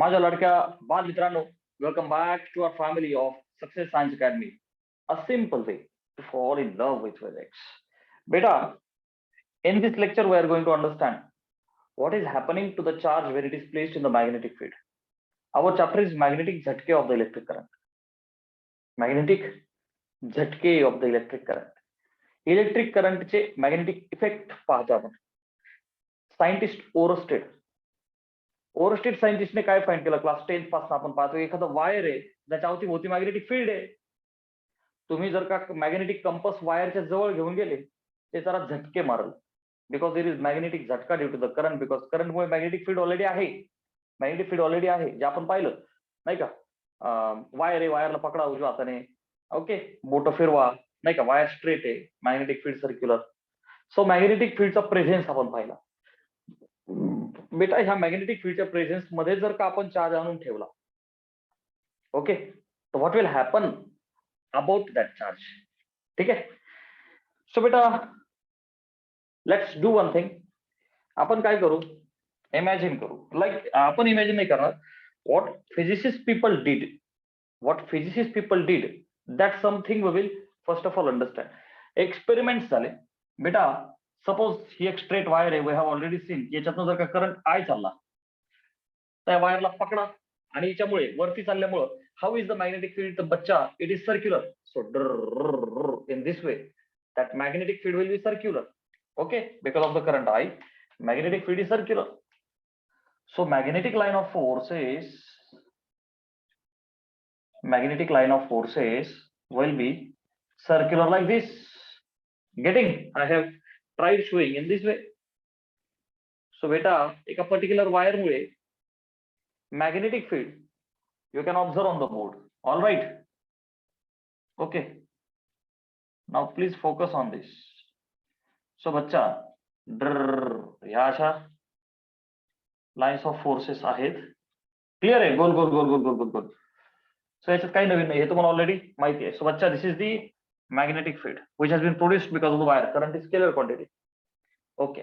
माझ्या लाडक्या बाल मित्रांनो, welcome back to our family of success science academy. A simple way to fall in love with physics. Beta, in this lecture we are going to understand what is happening to the charge when it is placed in the magnetic field. Our chapter is magnetic झटके of the electric current. Magnetic झटके of the electric current. Electric करंटचे magnetic effect पाहतो आपण. Scientist Oersted सायंटिस्टने काय find केलं? Class 10 पासून आपण पाहतो एखादं वायर आहे ज्याच्या अवतीभोवती मॅग्नेटिक फील्ड आहे. तुम्ही जर का मॅग्नेटिक कंपस वायरच्या जवळ घेऊन गेले ते जरा झटके मारल, बिकॉज देर इज मॅग्नेटिक झटका due to the current, because करंटमुळे मॅग्नेटिक फील्ड ऑलरेडी आहे. जे आपण पाहिलं नाही का, वायर आहे, वायरला पकडा उजव्या हाताने, ओके, बोट फिरवा नाही का, वायर स्ट्रेट आहे, magnetic field circular. So magnetic फील्डचा presence आपण पाहिला. बेटा, ह्या मॅग्नेटिक फील्डच्या प्रेझेन्स मध्ये जर का आपण चार्ज आणून ठेवला, ओके, तर what will happen about that charge? ठीक आहे. सो बेटा, लेट्स डू वन थिंग. आपण काय करू, इमॅजिन करू. लाईक आपण इमॅजिन नाही करणार. What physicist people did that something we will first of all understand. Experiment झाले बेटा. सपोज ही एक स्ट्रेट वायर आहे, वी हॅव ऑलरेडी सीन. याच्यातून जर का करंट आय चालला, त्या वायरला पकडा आणि याच्यामुळे वरती चालल्यामुळं how is the magnetic field? The बच्चा, it is circular. So in this way that magnetic field will be circular, okay, because of the current I. Magnetic field is circular. So magnetic line of forces will be circular like this. Getting? I have tried showing in this way. So beta, एक particular wire मुळे magnetic field you can observe on the board. All right, okay. Now please focus on this. So बच्चा, ह्या अशा lines of forces आहेत. Clear आहे? गोल गोल गोल गोल गोल गोल गोल. So याच्यात काही नवीन नाही, हे तुम्हाला ऑलरेडी माहिती आहे. सो बच्चा, this is the magnetic field which has been produced because of the wire. Current is scalar quantity. Okay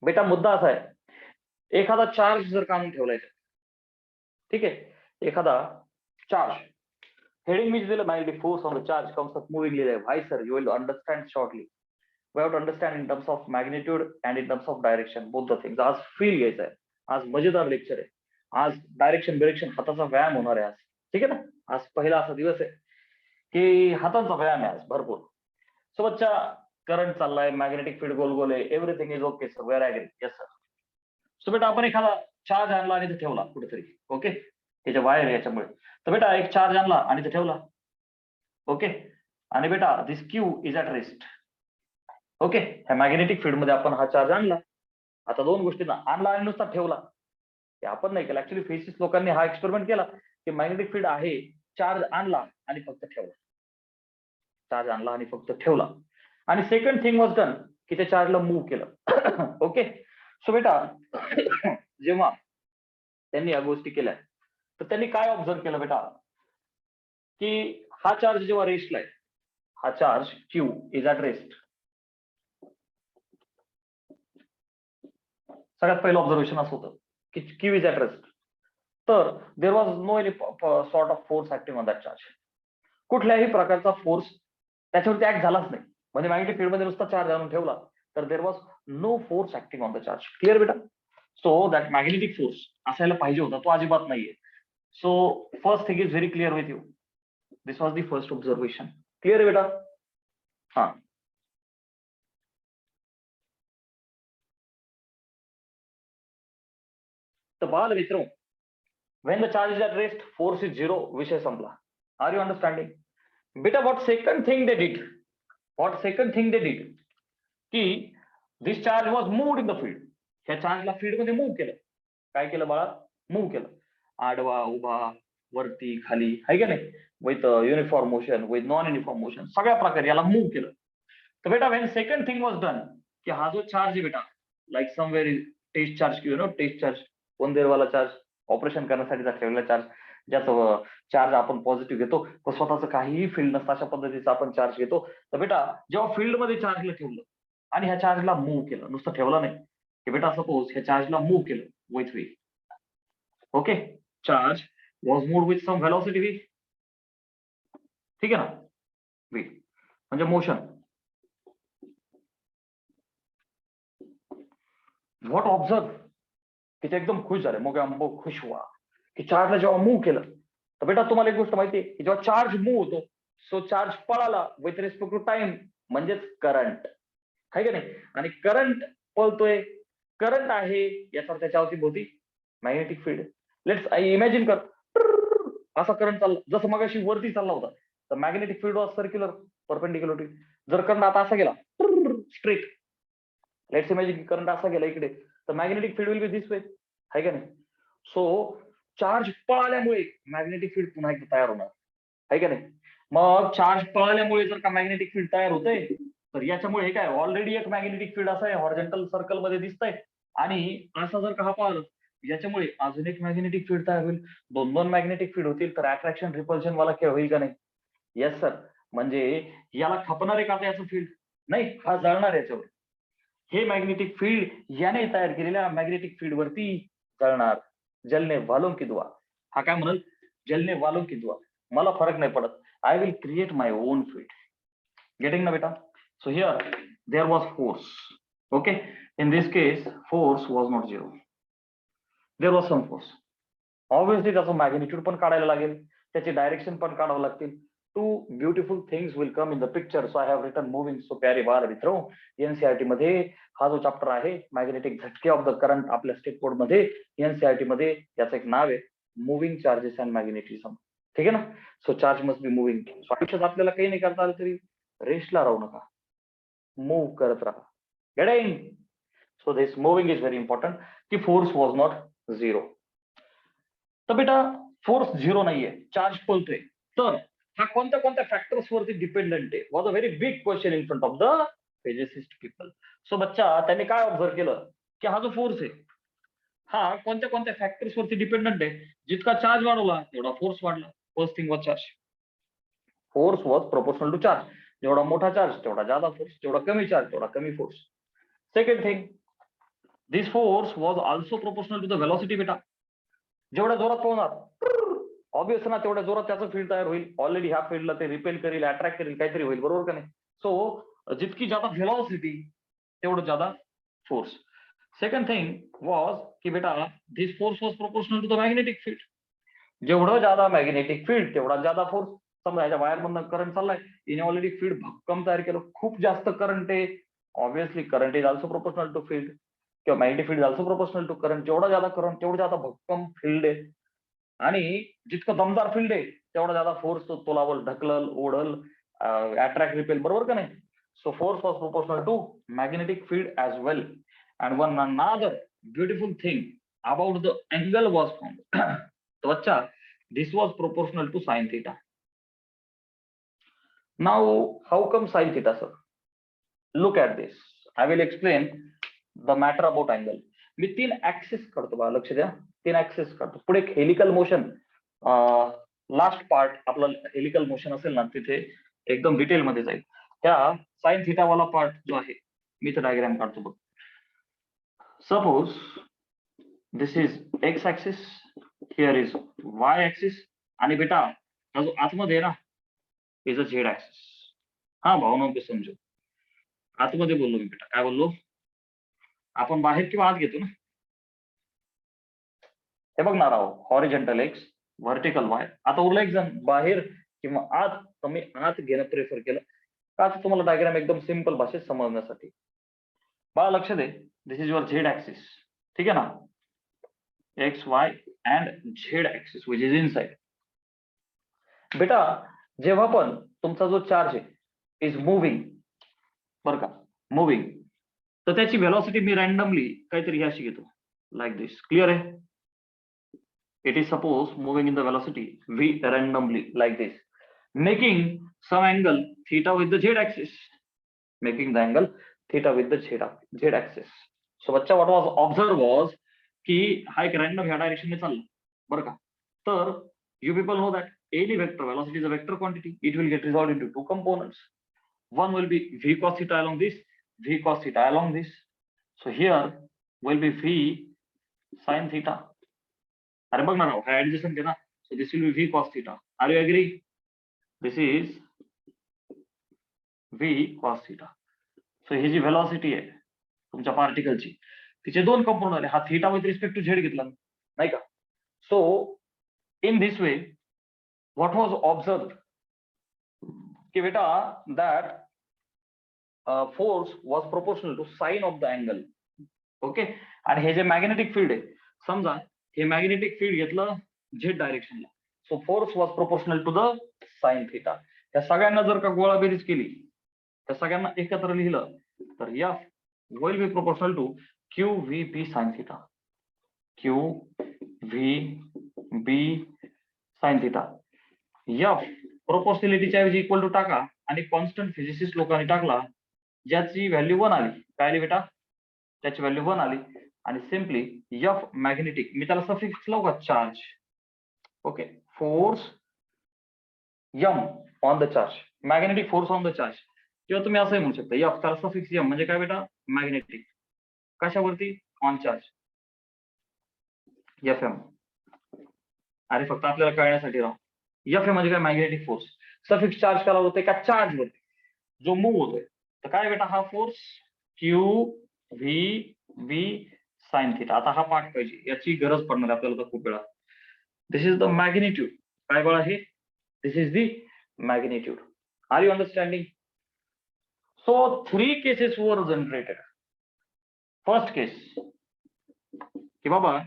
बेटा, मुद्दा असा आहे, एखादा चार्ज जर काढून ठेवलाय, ठीक आहे, एखादा charge, heading means the magnetic force on the charge comes up movingly like. Why sir? You will understand shortly. We have to understand in terms of magnitude and in terms of direction, both the things. आज feel घ्यायचं आहे, आज मजेदार lecture आहे, आज direction हाताचा व्यायाम होणार आहे आज. ठीक आहे ना? आज पहिला असा दिवस आहे की हातांचा व्यायाम आहे आज भरपूर. सो बच्चा, करंट चाललाय, मॅग्नेटिक फील्ड गोल गोल आहे, everything is okay sir, we are agree. Yes sir. So बेटा, आपण एखादा चार्ज आणला आणि ते ठेवला कुठेतरी, ओके, त्याच्या वायर याच्यामुळे. तर बेटा, एक चार्ज आणला आणि ते ठेवला, ओके, आणि बेटा this Q is at rest. Okay, ह्या मॅग्नेटिक फील्ड मध्ये आपण हा चार्ज आणला. आता दोन गोष्टींना आणला आणि नुसता ठेवला, हे आपण नाही केलं. ऍक्च्युली फिजिक्स लोकांनी हा एक्सपेरिमेंट केला की मॅग्नेटिक फील्ड आहे, चार्ज आणला आणि फक्त ठेवला. चार्ज आणला आणि फक्त ठेवला. आणि सेकंड थिंग वॉज डन की त्या चार्जला मूव्ह केलं. ओके. सो बेटा, जेव्हा त्यांनी या गोष्टी केल्या तर त्यांनी काय ऑब्झर्व केलं बेटा, की हा चार्ज जेव्हा रेस्टला आहे, हा charge Q is at rest. सगळ्यात पहिलं ऑब्झर्वेशन असं होतं की क्यू इज ॲट रेस्ट. तर there was no any sort of force acting on that charge. कुठल्याही प्रकारचा फोर्स त्याच्यावरती ऍक्ट झालाच नाही. म्हणजे मॅग्नेटिक फील्ड मध्ये नुसता चार्ज आणून ठेवला तर there was no force acting on the charge. Clear बेटा? सो दॅट मॅग्नेटिक फोर्स असायला पाहिजे होता, तो अजिबात नाहीये. So first thing is very clear with you. This was the first observation. Clear आहे बेटा? हा. तर बाल मित्रों, when the charge is at rest, force is zero. विषय संपला. Are you understanding? बेटा, what second thing they did? की this charge was moved in the field. ह्या चार्जला फील्ड मध्ये मूव्ह केलं. काय केलं बाळा? मूव्ह केलं. आडवा, उभा, वरती, खाली, आहे का नाही? With uniform motion, with non uniform motion, सगळ्या प्रकारे याला मूव्ह केलं. तर बेटा, when second thing was done, की हा जो चार्ज आहे बेटा, like somewhere is test charge, you know, test charge, वनदेरवाला चार्ज, ऑपरेशन करण्यासाठीचा ठेवलेला चार्ज, ज्याचं चार्ज आपण पॉझिटिव्ह घेतो, तो स्वतःचं काहीही फील्ड नसतं, अशा पद्धतीचा आपण चार्ज घेतो. तर बेटा, जेव्हा फील्ड मध्ये चार्जला ठेवलं आणि ह्या चार्जला मूव्ह केलं, नुसतं ठेवलं नाही, की बेटा सपोज ह्या चार्जला मूव्ह केलं with way, okay, charge was moved with some velocity v, ठीक आहे ना, v म्हणजे मोशन. व्हॉट ऑब्झर्व, की ते एकदम खुश झाले, मोगे अंबो खुश हुआ की चार्जला जेव्हा मूव्ह केलं. तर बेटा तुम्हाला एक गोष्ट माहिती आहे की जेव्हा चार्ज मूव्ह होतो, सो चार्ज पळाला विथ रिस्पेक्ट टू टाइम, म्हणजेच करंट, आहे का नाही. आणि करंट पळतोय, करंट आहे याचा त्याच्यावरती भोवती मॅग्नेटिक फील्ड. लेट्स इमॅजिन कर, असा करंट चालला, जसं मगाशी वरती चालला होता, तर magnetic field was circular perpendicular. जर करंट आता असा गेला स्ट्रेट, लेट्स इमॅजिन की करंट असा गेला इकडे, तर magnetic field will be this way, आहे का नाही. सो चार्ज पळाल्यामुळे मॅग्नेटिक फील्ड पुन्हा एकदा तयार होणार, आहे का नाही. मग चार्ज पळाल्यामुळे जर का मॅग्नेटिक फील्ड तयार होतंय, तर याच्यामुळे हे काय, ऑलरेडी एक मॅग्नेटिक फील्ड असं आहे हॉरिझॉन्टल सर्कल मध्ये दिसतंय, आणि असा जर का हा पाहिलं, याच्यामुळे अजून एक मॅग्नेटिक फील्ड तयार होईल, दोन दोन मॅग्नेटिक फील्ड होतील, तर अट्रॅक्शन रिपल्शन वाला खेळ होईल का नाही. येस सर, म्हणजे याला खपणार आहे का याचं फील्ड, नाही, हा जळणार याच्यावर. हे मॅग्नेटिक फील्ड याने तयार केलेल्या मॅग्नेटिक फील्ड वरती जळणार. जलने वालों की दुआ, हा काय म्हणाल, जलने वालों की दुआ, मला फरक नाही पडत, I will create my own field. Getting ना बेटा. So here there was force, okay, in this case force was not zero, there was some force. Obviously त्याचं मॅग्निट्यूड पण काढायला लागेल, त्याची डायरेक्शन पण काढावं लागतील. Two beautiful things will come in the picture. So I have written moving so प्यारे बाल मित्रो. एनसीईआरटी मध्ये हा जो चॅप्टर आहे मॅग्नेटिक झटके ऑफ द करंट, आपल्या स्टेट बोर्ड मध्ये एनसीईआरटी मध्ये याचं एक नाव आहे मुव्हिंग चार्जेस अँड मॅग्नेटिझम, ठीक आहे ना. So charge must be moving. So आयुष्यात आपल्याला काही नाही करता आलं तरी रेस्टला राहू नका, मूव्ह करत राहा. Getting. So this moving is very important, की फोर्स वॉज नॉट झिरो. तर बेटा फोर्स झिरो नाहीये, चार्ज पळतोय, तर हा कोणत्या कोणत्या फॅक्टर्स वरती डिपेंडंट आहे, was a very big question in front of the physicist people. So बच्चा त्यांनी काय ऑब्झर्व केलं, की हा जो फोर्स आहे हा कोणत्या कोणत्या फॅक्टर्स वरती डिपेंडंट आहे. जितका चार्ज वाढवला तेवढा फोर्स वाढला. First thing was charge, force was proportional to charge. जेवढा मोठा चार्ज तेवढा ज्यादा फोर्स, जेवढा कमी चार्ज तेवढा कमी force. Second thing, this force was also proportional to the velocity. बेटा जेवढ्या जोरात पोहोचणार, ऑब्विस ना तेवढ्या जोरात त्याचं फील्ड तयार होईल. ऑलरेडी ह्या फील्डला ते रिपेल करेल, अट्रॅक्ट करेल, काहीतरी होईल, बरोबर का नाही. सो जितकी ज्यादा व्हेलॉसिटी तेवढं ज्यादा फोर्स. सेकंड थिंग वॉज की बेटा this force was proportional to the magnetic field. जेवढं ज्यादा मॅग्नेटिक फील्ड तेवढा ज्यादा फोर्स. समजा ह्याच्या वायर मधनं करंट चाललाय, तिने ऑलरेडी फील्ड भक्कम तयार केलं, खूप जास्त करंट आहे, obviously current is also proportional to field, किंवा magnetic field also proportional to current. जेवढा ज्यादा करंट तेवढं ज्यादा भक्कम फील्ड आहे, आणि जितकं दमदार फील्ड आहे तेवढा ज्यादा फोर्स तो लावल, ढकलल, ओढल, अट्रॅक्ट, रिपेल, बरोबर का नाही. So force was proportional to magnetic field as well. And one another beautiful thing about the angle was found. तो बच्चा this was proportional to sin theta. Now how come sin theta, sir? Look at this, I will explain the matter about angle. Me 3 axis करतो बा, लक्ष द्या, 3 axis करतो. पुढे helical motion, last part आपलं helical motion असेल ना, तिथे एकदम डिटेल मध्ये जाईल. त्या साइन थिटा वाला पार्ट जो आहे, मी तो डायग्राम काढतो बघ. Suppose this is x axis, here is why axis, आणि बेटा हा जो आतमध्ये आहे ना इज अ झेड ऍक्सिस. हा भावना समजू, आतमध्ये बोललो मी बेटा, काय बोललो, आपण बाहेर किंवा आत घेतो ना. हे बघणार आहोत, हॉरिझॉन्टल एक्स, व्हर्टिकल वाय. आता उरला एक जण बाहेर किंवा आत, तर मी आत घेणं प्रेफर केलं का, तुम्हाला डायग्राम एकदम सिंपल भाषेत समजण्यासाठी. बाळा लक्ष दे, दिस इज युअर झेड ऍक्सिस, ठीक आहे ना, x Y and Z axis which is inside. बेटा जेव्हा पण तुमचा जो चार्ज आहे इज मुव्हिंग, बरं का, मुव्हिंग, तर त्याची व्हेलॉसिटी मी रॅन्डमली काहीतरी अशी घेतो, लाईक दिस. क्लिअर आहे. It is suppose moving in the velocity v randomly like this, making some angle theta with the z axis, making the angle theta with the z axis. So बच्चा what was observed was की हा एक random ह्या डायरेक्शनने चालला, बरं का. तर you people know that any vector velocity is a vector quantity, it will get resolved into two components. One will be v cos theta along this, v cos theta along this. So here will be v sin theta, अरे बघ ना राव, हा adjacent आहे ना, so this will be V cos theta. Are you agree? This is V cos theta. So ही जी velocity आहे तुमच्या पार्टिकलची, तिचे दोन कंपोनंट आले. हा theta with respect to Z घेतला नाही का. So in this way what was observe की बेटा that force was proportional to sine of the angle. Okay. आणि हे जे मॅग्नेटिक फील्ड आहे, समजा हे मॅग्नेटिक फील्ड घेतलं Z डायरेक्शनला, so force was proportional to the sine theta. त्या सगळ्यांना जर का गोळाबेरीज केली, त्या सगळ्यांना एकत्र लिहिलं तर F will be proportional to Q V B sine theta. Q V B sine theta. F प्रोपोर्शनॅलिटीच्या ऐवजी इक्वल टू टाका आणि कॉन्स्टंट फिजिसिस्ट लोकांनी टाकला, ज्याची व्हॅल्यू 1 आली. काय आली बेटा? त्याची व्हॅल्यू 1 आली. आणि सिम्पली एफ मॅग्नेटिक, मी त्याला सफिक्स लावू का? Charge. Okay. Force M on the charge, magnetic force on the charge. किंवा तुम्ही असंही म्हणू शकता एफ त्याला सफिक्स एम म्हणजे काय बेटा? मॅग्नेटिक. कशावरती? On charge. F M. अरे फक्त आपल्याला कळण्यासाठी राव, एफ एम म्हणजे काय? Magnetic force. सफिक्स चार्ज करायला होते का? चार्ज वरती जो मूव्ह होतोय. तर काय बेटा? हा force Q V B sine theta. आता हा पाठ पाहिजे, याची गरज पडणार आपल्याला तर खूप वेळा. This is the magnitude. काय बळ आहे? This is the magnitude. Are you understanding? So 3 cases वर जनरेटेड. फर्स्ट केस की बाबा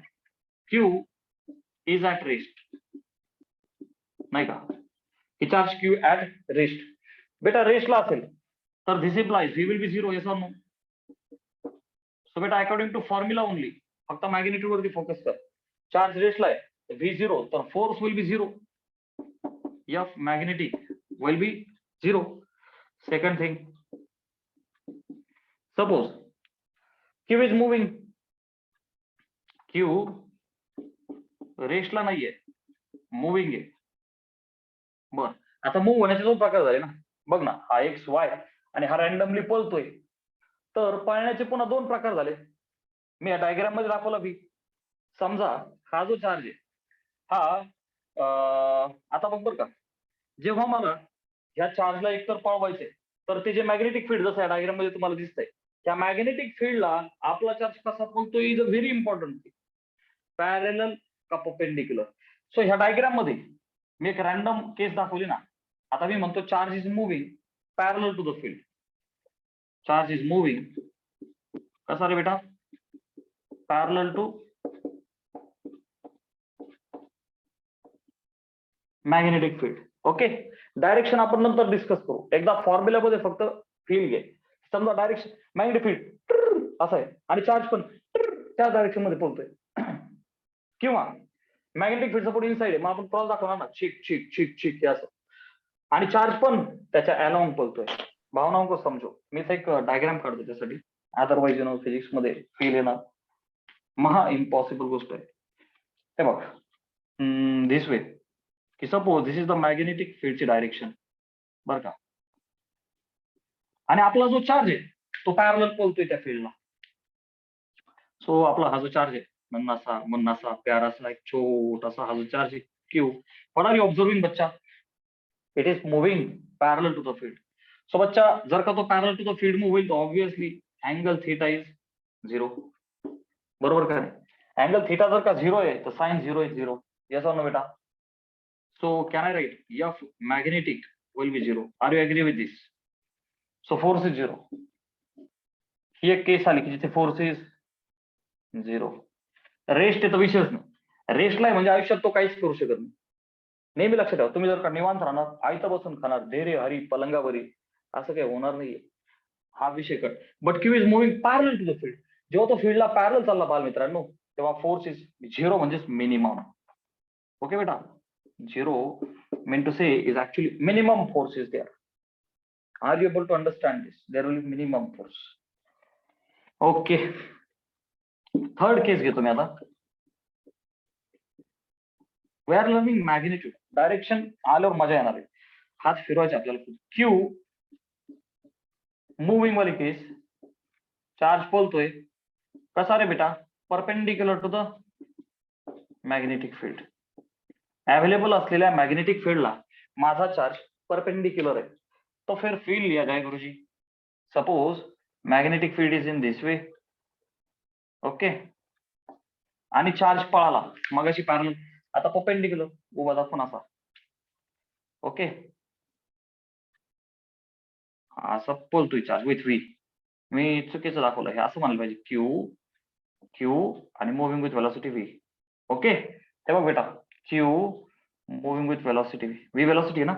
क्यू इज ऍट रेस्ट, नाही का, की चार्ज क्यू ऍट रेस्ट. बेटा रेस्टला असेल तर this implies V will be zero. Yes or no? So बेटा अकॉर्डिंग टू फॉर्म्युला ओनली, फक्त मॅग्निट्यूड वरती फोकस कर. चार्ज रेस्टला आहे व्ही झिरो, तर force will be zero. F magnetic will be zero. Second thing, suppose Q is moving. Q रेस्टला नाहीये, moving आहे. बर, आता मूव्ह होण्याचे दोन प्रकार झाले ना. बघ ना, हा एक्स वाय आणि हा रॅन्डमली पळतोय. तर पळण्याचे पुन्हा दोन प्रकार झाले. मी या डायग्राम मध्ये दाखवला बी. समजा हा जो चार्ज आहे हा आता बघ बर का, जेव्हा मला ह्या चार्जला एकतर पळवायचे, तर ते जे मॅग्नेटिक फील्ड जसं या डायग्राम मध्ये तुम्हाला दिसतंय, त्या मॅग्नेटिक फील्डला आपला चार्ज कसा पळतोय is a very important thing. Parallel का परपेंडिक्युलर. सो ह्या डायग्राम मध्ये मी एक रॅन्डम केस दाखवली ना. आता मी म्हणतो charge is moving parallel to the field. Charge is moving कसा रे बेटा? Parallel to magnetic field. Okay. Direction आपण नंतर डिस्कस करू, एकदा फॉर्म्युलामध्ये फक्त फील घे. समजा डायरेक्शन मॅग्नेटिक फील्ड असं आहे आणि चार्ज पण त्या डायरेक्शन मध्ये पोहोचतोय. किंवा मॅग्नेटिक फील्ड सपोर्ट इनसाइड आहे, मग आपण क्रॉस दाखवणार ना, चिक चिक चिक चिक असं. आणि चार्ज पण त्याच्या अलाउंग पळतोय. भावनाओं को समजो. मी एक डायग्राम काढतो त्यासाठी, अदरवाईज यु नो फिजिक्स मध्ये फील येणार महा इम्पॉसिबल गोष्ट आहे. हे बघ, दिस वे की suppose this is the magnetic फील्डची डायरेक्शन बरं का, आणि आपला जो चार्ज आहे तो पॅरलल पळतोय त्या फील्डला. सो आपला हा जो चार्ज आहे मुन्नासा प्यारासा एक छोटासा हा जो चार्ज आहे Q, what are you observing बच्चा? It is moving parallel to the field. So बच्चा जर का तो parallel to the field move होईल तर obviously angle theta is zero. बरोबर का नाही? अँगल थीटा जर का झिरो आहे तर sine zero is zero. Yes or no बेटा? So can I write F magnetic will be zero? Are you agree with this? So force is zero. ही एक केस आली की जिथे फोर्स इज झिरो. रेस्ट तर विषयच नाही. रेस्टला म्हणजे आयुष्यात तो काहीच करू शकत नाही. नेहमी लक्षात ठेवा, तुम्ही जर का निवांत राहणार, आयतं बसून खाणार, ढेरे हरी पलंगावरी, असं काही होणार नाहीये. हा विषय कर. But Q is moving parallel to the field. जेव्हा तो फील्डला पॅरलल चालला बाल मित्रांनो, तेव्हा फोर्स इज झिरो म्हणजेच मिनिमम. ओके बेटा? Zero meant to say is actually minimum force is there. Are you able to understand this? There will be minimum force. Okay. Third case घेतो मी आता. We are learning magnitude. Direction आल्यावर मजा येणार आहे. हात फिरवायचे आपल्याला. Q moving वाली केस, चार्ज पळतोय कसा रे बेटा? Perpendicular to the magnetic field. Available असलेल्या मॅग्नेटिक फील्डला माझा चार्ज परपेंडिक्युलर आहे, तो फिर फील्ड लिया जाए गुरुजी. Suppose magnetic field is in this way. Okay, आणि चार्ज पळाला मगाशी पॅरलल, आता परपेंडिक्युलर उभा दाखवून असा. ओके, असं बोलतोय चार्ज विथ व्ही. मी चुकीचं दाखवलं, हे असं म्हणायला पाहिजे क्यू आणि moving with velocity V. Okay, हे बघ बेटा, Q moving with velocity V velocity ना,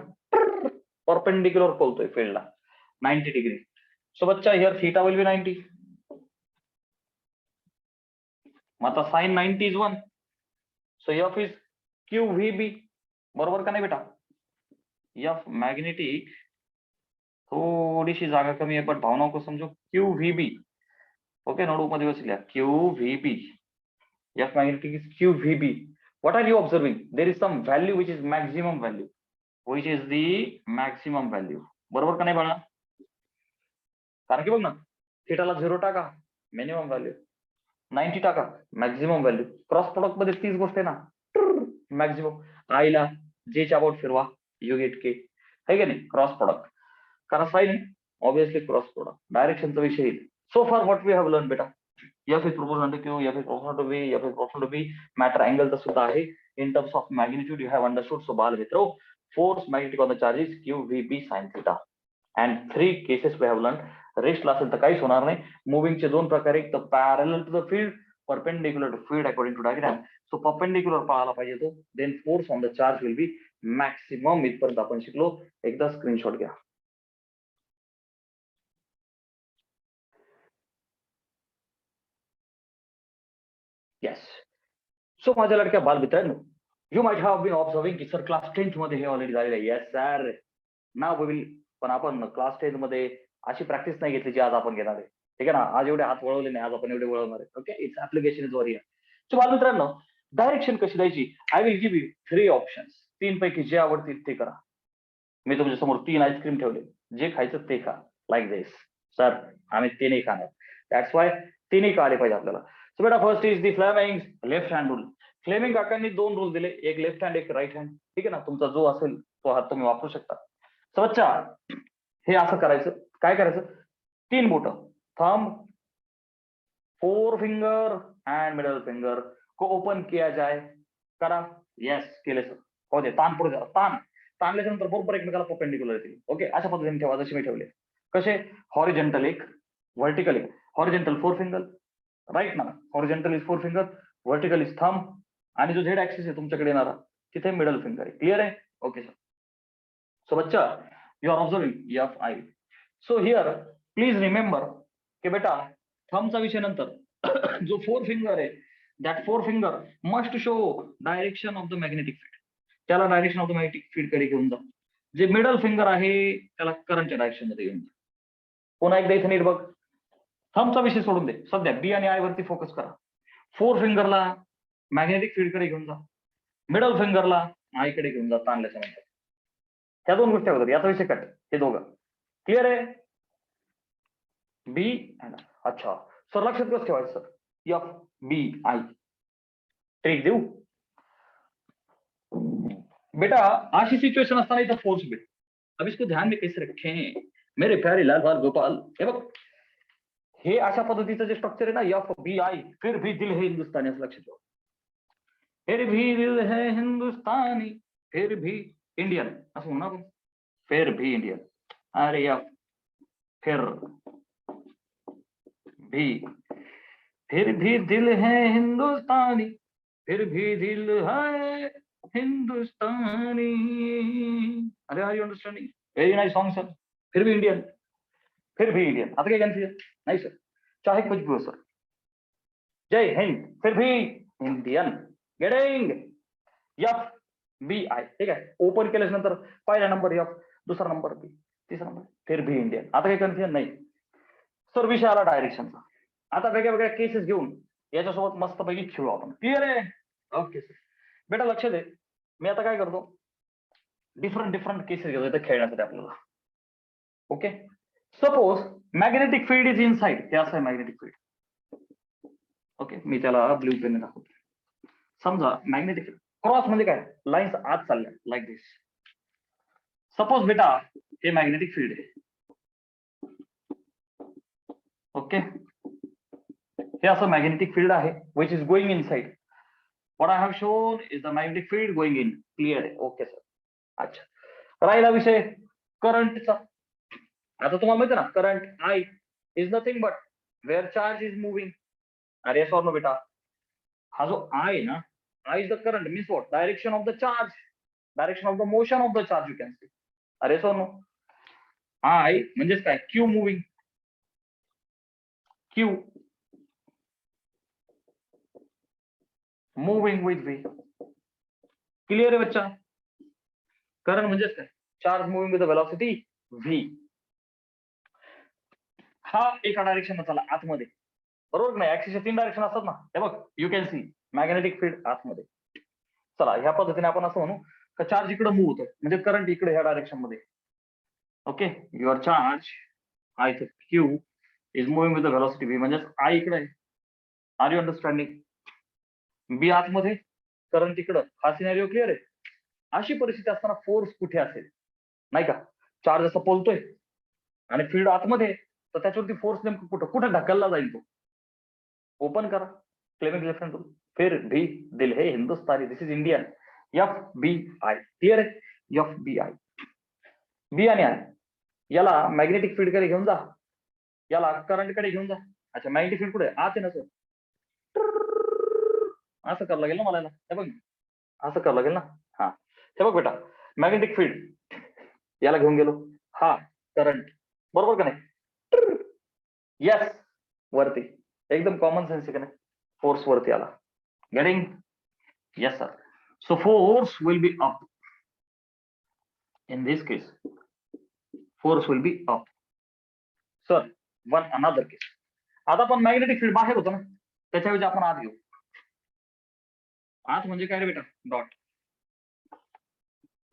परपेंडिक्युलर बोलतोय फील्डला 90 डिग्री. सो बच्चा हियर थीटा विल बी 90. मग आता sine 90 is 1. So F is Q V B. बरोबर का नाही बेटा? एफ मॅग्नेटिक, थोडीशी जागा कमी आहे पण भावनाओं को समझो, Q V B. Okay, notebook मध्ये बसल्या Q V B. F magnetic is QVB. What are you observing? There is some value which is maximum value. Which is the maximum value. बरोबर का नाही बाळा? कारण की बघ ना, थिटाला 0 टाका मिनिमम व्हॅल्यू, 90 टाका मॅक्झिमम व्हॅल्यू. क्रॉस प्रोडक्ट मध्ये तीच गोष्ट आहे ना, मॅक्झिमम. आईला जेच्या अबाउट फिरवा, यू गेट के, है की नाही? Cross product. कारण साइन ऑब्विसली क्रॉस प्रोडक्ट, डायरेक्शनचा विषय येईल. सो फार व्हॉट वी हॅव लर्न बेटा, F is proportional to Q, F is proportional to V, F is proportional to B. Matter angle चा सुद्धा आहे. In terms of magnitude you have understood. So बाल मित्रो, force magnetic on the charge is Q, V, B sin theta. And 3 cases we have learned. Rest असेल तर काहीच होणार नाही. Moving चे 2 प्रकार, एक तर parallel to the field, perpendicular to field according to diagram. So perpendicular पाहायला पाहिजे तो. Then force on the charge will be maximum. इथपर्यंत आपण शिकलो. एकदा स्क्रीनशॉट घ्या. Yes. सो माझ्या लडक्या बाल मित्रांनो, you might have been observing की सर क्लास 10th मध्ये हे ऑलरेडी झालेलं आहे. येस सर, नाव होईल, पण आपण क्लास 10th मध्ये अशी प्रॅक्टिस नाही घेतली जी आज आपण घेणार आहे. ठीक आहे ना, आज एवढे हात वळवले नाही, आज आपण एवढे वळवणार आहे. Okay, it's application is warrior. So बाल मित्रांनो, डायरेक्शन कशी द्यायची? I will give you 3 options. 3 पैकी जे आवडतील ते करा. मी तुमच्या समोर 3 आईस्क्रीम ठेवले, जे खायचं ते खा. लाईक दिस. सर आम्ही 3ही खाणार, दॅट्स वाय 3ही का आले पाहिजे आपल्याला. सो बेटा, first is the Fleming left hand rule. Fleming काकांनी 2 रूल दिले, एक लेफ्ट हँड, एक राईट हँड. ठीक आहे ना, तुमचा जो असेल तो हात तुम्ही वापरू शकता. सो बच्चा, हे असं करायचं. काय करायचं? 3 बोट, thumb, 4 finger and middle finger को ओपन किया जाए. करा. येस, केले सर. हो दे, ताण पुढे जरा, ताण ताणल्यानंतर बरोबर एकमेकाला परपेंडिक्युलर येतील. ओके, अशा पद्धतीने ठेवा जसे मी ठेवले. कसे? हॉरिझॉन्टल एक, व्हर्टिकल एक. हॉरिझॉन्टल 4 फिंगर, राईट ना, horizontal is 4 finger, vertical is thumb, आणि जो झेड ऍक्सिस आहे तुमच्याकडे येणारा तिथे मिडल फिंगर आहे. क्लिअर आहे? Okay sir. सो बच्चा, you are observing F I. So here please remember की बेटा, थंबचा विषय नंतर जो 4 फिंगर आहे, that 4 finger must show direction of the magnetic field. त्याला direction of the magnetic field कडे घेऊन जा. जे मिडल फिंगर आहे त्याला करंटच्या डायरेक्शन मध्ये घेऊन जा. पुन्हा एकदा इथे नीट बघ, थंबचा विषय सोडून दे, सध्या बी आणि आय वरती फोकस करा. 4 फिंगरला मॅग्नेटिक फील्ड कडे घेऊन जा, मिडल फिंगरला आय कडे घेऊन जा ताणल्याच्या नंतर. त्या 2 गोष्टी होतात, याचा विषय कट. हे दोघं क्लिअर आहे? बी अँड अच्छा सर, लक्षात कसं ठेवायचं sir? F B I. Trick देऊ बेटा, अशी सिच्युएशन असताना इथं फोर्स भेट. अब इसको ध्यान में कैसे रखें मेरे प्यारे लाल बाल गोपाल? हे बघ, हे अशा पद्धतीचं जे स्ट्रक्चर आहे ना, एफ बी आई, फिर भी दिल है हिंदुस्तानी, असं लक्षात ठेवा. फिर भी दिल है हिंदुस्तानी, फिर भी इंडियन, असं म्हणू आपण. फिर भी इंडियन. अरे या फिर भी दिल है हिंदुस्तानी, फिर भी दिल है हिंदुस्तानी. अरे are you understanding? Very nice song sir. फिर भी इंडियन, फिर भी इंडियन. आता काय कन्फ्युजन नाही सर, चाहे कुछ भी हो सर. जय हिंद, फिर भी Indian. Getting? F B I. ठीक आहे, ओपन केल्यानंतर पहिला नंबर एफ, दुसरा नंबर बी, तिसरा नंबर फिर भी इंडियन. आता काही कन्फ्युजन नाही सर. विषय आला डायरेक्शनचा. आता वेगळ्या वेगळ्या केसेस घेऊन याच्यासोबत मस्तपैकी खेळू आपण. क्लिअर आहे? Okay sir. बेटा लक्ष दे, मी आता काय करतो, डिफरंट केसेस घेतो इथं खेळण्यासाठी आपल्याला. Okay, suppose magnetic field is inside. हे असं आहे मॅग्नेटिक फील्ड. ओके, मी त्याला ब्ल्यू पेन दाखवतो. समजा मॅग्नेटिक क्रॉस म्हणजे काय, लाईन्स आत चालल्या लाईक दिस. सपोज बेटा हे मॅग्नेटिक फील्ड आहे. ओके, हे असं मॅग्नेटिक फील्ड आहे which is going inside. What I have shown is the magnetic field going in. Clear आहे? Okay sir. अच्छा, राहिला विषय करंटचा. आता तुम्हाला माहिती ना current I is nothing but where charge is moving. अरे yes or no बेटा, हा जो आय ना, I is the current means what, direction of the charge, direction of the motion of the charge you can see. अरे yes or no, I म्हणजेच काय, Q moving, Q moving with V. Clear आहे बच्चा? Current म्हणजेच काय, charge moving with the velocity V. हा एका direction चालला आतमध्ये, बरोबर नाही? ऍक्सिसच्या 3 डायरेक्शन असतात ना, हे बघ you can see magnetic field आतमध्ये. चला ह्या पद्धतीने आपण असं म्हणू का चार्ज इकडे मूव्ह होतो म्हणजे करंट इकडे ह्या डायरेक्शन मध्ये. Okay, your charge I Q is moving with the velocity V, म्हणजे आय इकडे आहे. R you understanding? बी आतमध्ये, करंट इकडं. हा सिनारिओ क्लिअर आहे? अशी परिस्थिती असताना फोर्स कुठे असेल नाही का, चार्ज असा पळतोय आणि फील्ड आतमध्ये, तर त्याच्यावरती फोर्स नेमकं कुठं कुठे ढकलला जाईल तो. ओपन करा क्लेमिंग लेफ्ट हँड रूल. फिर भी दिल है हिंदुस्तानी, this is Indian. F B I. Clear आहे? F B I. बी आणि आय याला मॅग्नेटिक फील्ड कडे घेऊन जा, याला करंट कडे घेऊन जा. अच्छा, मॅग्नेटिक फील्ड कुठे आत आहे ना सर, असं करावं लागेल ना मला. हे बघ असं करावं लागेल ना. हा, हे बघ बेटा, मॅग्नेटिक फील्ड याला घेऊन गेलो, हा करंट, बरोबर का नाही? यस, वरती एकदम कॉमन सेन्स आहे, फोर्स वरती आला. Getting? Yes sir. So force will be up. In this case force will be up. Sir one another case. आता पण मॅग्नेटिक फील्ड बाहेर होतं ना, त्याच्याऐवजी आपण आत घेऊ. आत म्हणजे काय रे बेटा? डॉट.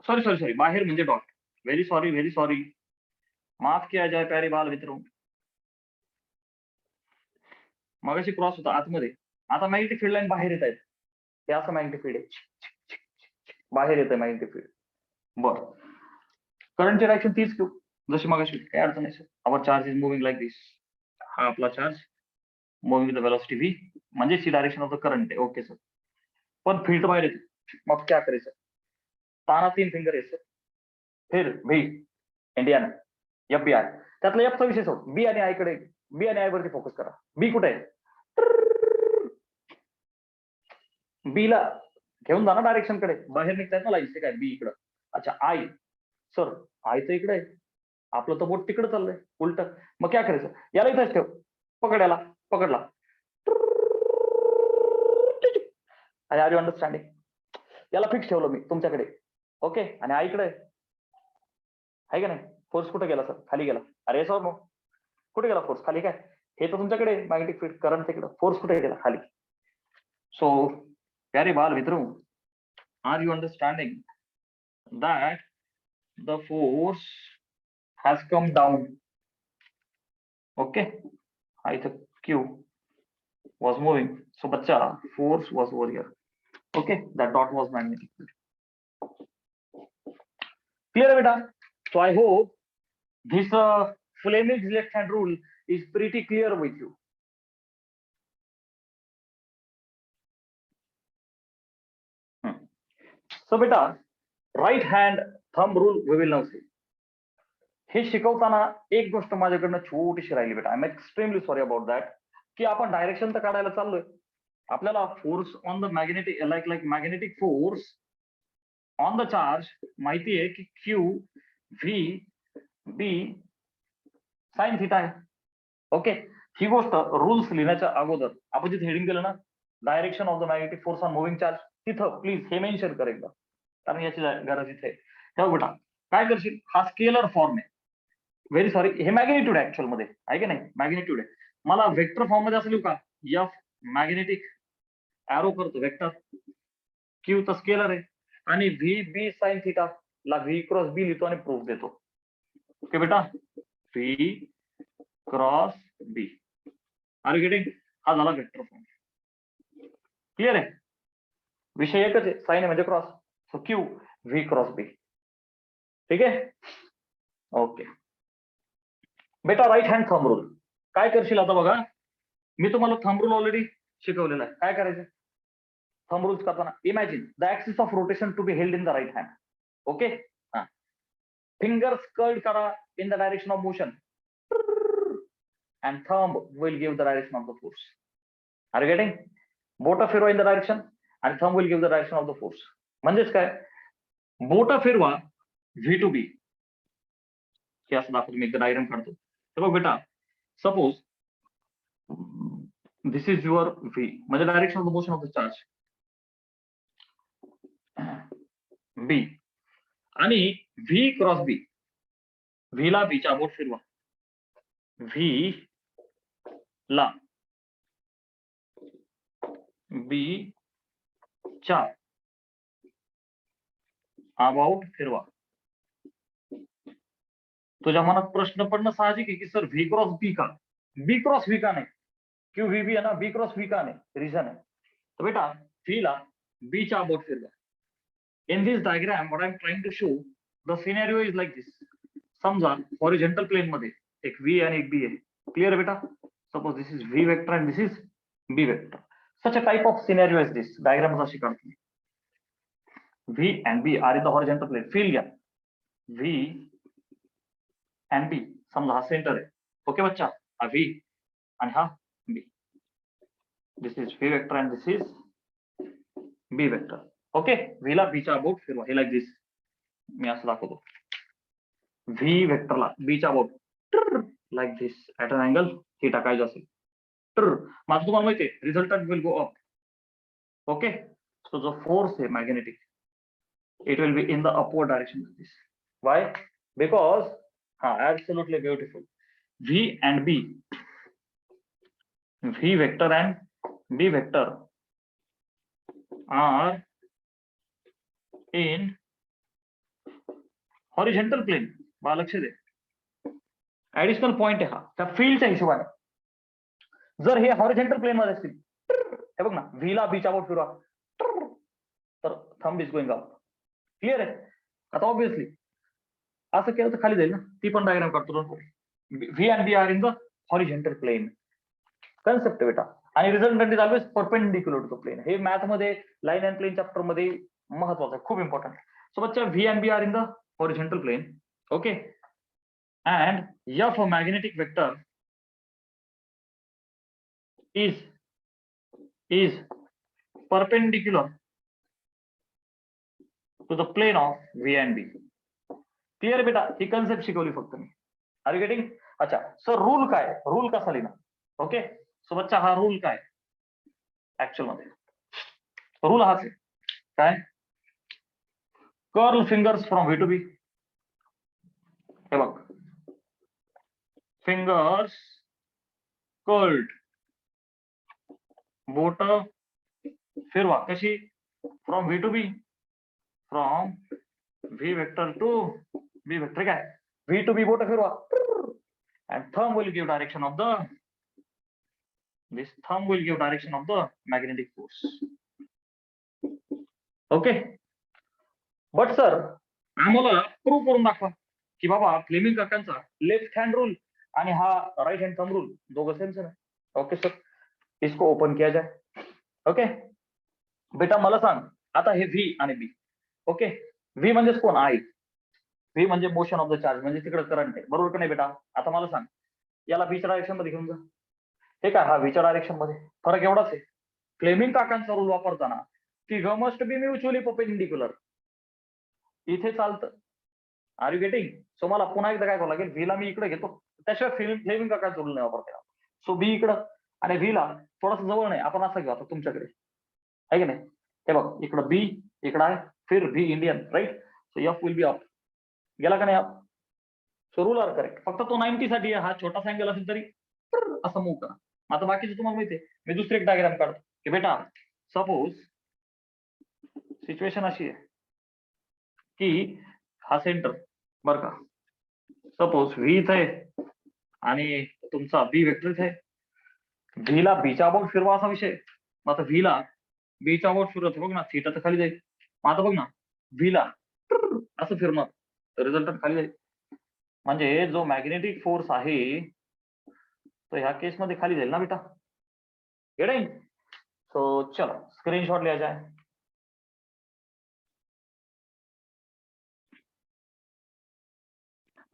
सॉरी सॉरी सॉरी, बाहेर म्हणजे dot. Very sorry, very sorry, माफ किया जाए प्यारे बाल मित्रों. मगाशी क्रॉस होता आतमध्ये, आता मॅग्नेटिक फील्ड लाईन बाहेर येत आहेत. हे असं मॅग्नेटिक फील्ड आहे, बाहेर येत आहे मॅग्नेटिक फील्ड. बरं, करंटची डायरेक्शन तीच घेऊ जशी मगाशी, काय अडचण नाही sir. Our charge is moving like this. हा आपला charge moving with the velocity V, म्हणजे see direction of the current आहे. ओके सर, पण फील्ड बाहेर येते, मग क्या करायचं? ताना 3 फिंगर आहे सर. फिर व्ही इंडियन, एफ बी आय. त्यातला एफचा विषय सोड, बी आणि आय कडे, बी आणि आय वरती फोकस करा. बी कुठे आहे? बी ला घेऊन जा ना डायरेक्शन कडे, बाहेर निघतायत ना लाईन्स, काय बी इकडं. अच्छा, आय सर, आय तर इकडे आहे, आपलं तर बोट तिकडे चाललंय उलट, मग काय करायचं? याला इथंच ठेव, पकड याला, पकडला. Are you understanding? याला फिक्स ठेवलं मी तुमच्याकडे. ओके, आणि आईकडे आहे का नाही? फोर्स कुठे गेला सर? खाली गेला. अरे सर मग कुठे गेला फोर्स? खाली. काय हे तर तुमच्याकडे मॅग्नेटिक फील्ड करंट तिकडं, फोर्स कुठे गेला? खाली. सो प्यारे बाल मित्रों, are you understanding that the force has come down? Okay, I the Q was moving, so bacha force was over here. Okay, that dot was magnetic field. Clear beta? So I hope this Fleming's left hand rule is pretty clear with you. So beta, right hand thumb rule we will now see. हे शिकवताना एक गोष्ट माझ्याकडनं छोटीशी राहिली बेटा, I am extremely sorry about that, की आपण डायरेक्शन तर काढायला चाललोय, आपल्याला force on the magnetic like magnetic force on the charge माहिती आहे की Q V B sine theta आहे. ओके, ही गोष्ट रूल्स लिहिण्याच्या अगोदर आपण जिथे हेडिंग केलं ना, direction of the magnetic force on moving charge, तिथं प्लीज हे मेन्शन कर एकदा, कारण याची गरज इथे आहे. तेव्हा बेटा काय करशील, हा स्केलर फॉर्म आहे, व्हेरी सॉरी, हे मॅग्नेट्यूड आहे ऍक्च्युअल मध्ये, आहे की नाही? मॅग्नेट्यूड आहे. मला वेक्टर फॉर्म मध्ये असं लिहू का? एफ मॅग्नेटिक एरो करतो वेक्टर, क्यू तर स्केलर आहे, आणि व्ही बी साइन थिटा ला व्ही क्रॉस बी लिहितो आणि प्रूफ देतो. ओके बेटा, V cross B. Are you getting? हा झाला वेक्टर फॉर्म. क्लिअर आहे? विषय एकच आहे, साइन आहे म्हणजे cross. So Q V cross B. ठीक आहे, ओके बेटा. राईट हँड थंब रूल काय करशील आता बघा, मी तुम्हाला थंब रूल ऑलरेडी शिकवलेला आहे. काय करायचं थंब रूल्स करताना, imagine the axis of rotation to be held in the right hand. Okay, हा फिंगर्स कर्ल्ड करा in the direction of motion and thumb will give the direction of the force. Are you getting? बोट फिरवा in the direction and thumb will give the direction of the force. म्हणजेच काय, बोट फिरवा V to B हे असं दाखवतो मी, एकदा diagram काढतो. तर बघ बेटा, suppose this is your V म्हणजे direction of the motion of the charge B आणि V क्रॉस B. V ला B च्या बोट फिरवा, V ला B च्या अबाउट फिरवा. तुझ्या मनात प्रश्न पडणं साहजिक आहे की सर V क्रॉस B का, B क्रॉस V का नाही, क्यू V B आहे ना, B क्रॉस V का नाही, रिझन आहे. तर बेटा V ला B च्या अबाउट फिरवा. In this diagram what I am trying to show, the scenario is like this. समजा हॉरिझॉन्टल प्लेन मध्ये एक V आणि एक B आहे. क्लियर बेटा? Suppose this is V vector and this is B vector. Such a type of scenario is this. Diagram अशी काढतो. V and B are in the horizontal plane. Feel घ्या. V and B. समजा हा centre आहे. Okay बच्चा, हा V आणि हा B. This is V vector and this is B vector. Okay, V ला B च्या अबाउट फिरवा. हे लाईक दिस. मी असं दाखवतो. V वेक्टरला B च्या about like this at an angle theta टाकायचं असेल तर माझं तुम्हाला माहिती आहे resultant will go up. Okay, so जो फोर्स आहे magnetic, it will be in the upward direction like this. Why? Because absolutely beautiful. V and B, V vector and B vector are in horizontal plane. बा लक्ष दे, additional point आहे हा त्या फील्डच्या हिशोबाने. जर हे हॉरिझॉन्टल प्लेन मध्ये असतील, हे बघ ना, व्ही ला बीच्या अबाउट फिरवा तर thumb is going up. Clear आहे? आता ऑब्विसली असं केलं तर खाली जाईल ना, ती पण डायग्राम करतो. V and B are in the horizontal plane concept बेटा, आणि resultant is always perpendicular to the plane. हे मॅथ मध्ये लाईन अँड प्लेन चॅप्टर मध्ये महत्वाचं आहे, खूप इम्पॉर्टंट. सो बच्चा V and B are in the horizontal plane. Okay, and F magnetic vector is perpendicular to the plane of V and B. Clear बेटा? ही concept शिकवली फक्त मी. Are you getting? अच्छा, सर रूल काय, rule कसा लिहिणार? ओके, सो बच्चा हा रूल काय ऍक्च्युअल मध्ये, रूल हाच आहे काय, curl fingers from V to B. हे बघ, फिंगर्स कर्ल्ड, बोट फिरवा कशी, from V to B, from V vector to B vector. काय व्ही टू बी बोट फिरवा, and thumb will give direction of the, this thumb will give direction of the magnetic force. Okay, but sir आम्हाला prove करून दाखवा की बाबा Fleming काकांचा left hand rule आणि हा राइट हैंड थंब रूल दोनों सेम है. ओके सर, इसको ओपन किया जाए. ओके बेटा, मला सांग आता हे व्ही आणि बी. ओके, व्ही म्हणजे कोण, आई. व्ही म्हणजे मोशन ऑफ द चार्ज, म्हणजे तिकडे करंट आहे, बरोबर का नाही बेटा? आता मला सांग, याला बीच्या डायरेक्शन मध्ये घेऊन जा. हे काय, हा बीच्या डायरेक्शन मध्ये. फरक एवढाच आहे, फ्लेमिंग काकांचा रूल वापरताना की ग मस्ट बी म्युच्युअली परपेंडिक्युलर इथे चालतं. R you getting? सो मला पुन्हा एकदा काय करावं लागेल, व्हीला मी इकडे घेतो, त्याशिवाय फ्लेमिंग काकांचा रूल नाही वापरता. सो बी इकडं आणि व्हीला थोडासा जवळ नाही, आपण असं घेऊ आता तुमच्याकडे, आहे की नाही? हे बघ, इकडं बी इकडं आहे, फिर व्ही Indian, right? So F will be up. गेला का नाही up? So rule are correct. फक्त तो 90 साठी हा छोटासा अँगल असेल तरी असं मूव्ह करा. आता बाकीचं तुम्हाला माहिती आहे, मी दुसरी एक डायग्राम काढतो की बेटा सपोज सिच्युएशन अशी आहे की हा सेंटर बर का, सपोज व्ही इथे आहे आणि तुमचा बी वेक्टर इथे आहे. व्हीला बीच्या अबाउट फिरवा असा विषय. आता व्हीला बीचा अबाउट सुरू होतं बघ ना, थीटा तर खाली जाईल. मग आता बघ ना, व्हीला असं फिरणार, रिझल्टंट खाली जाईल. म्हणजे जो मॅग्नेटिक फोर्स आहे तो ह्या केसमध्ये खाली जाईल ना बेटा. गेटिंग? सो चलो स्क्रीनशॉट लिया जाए.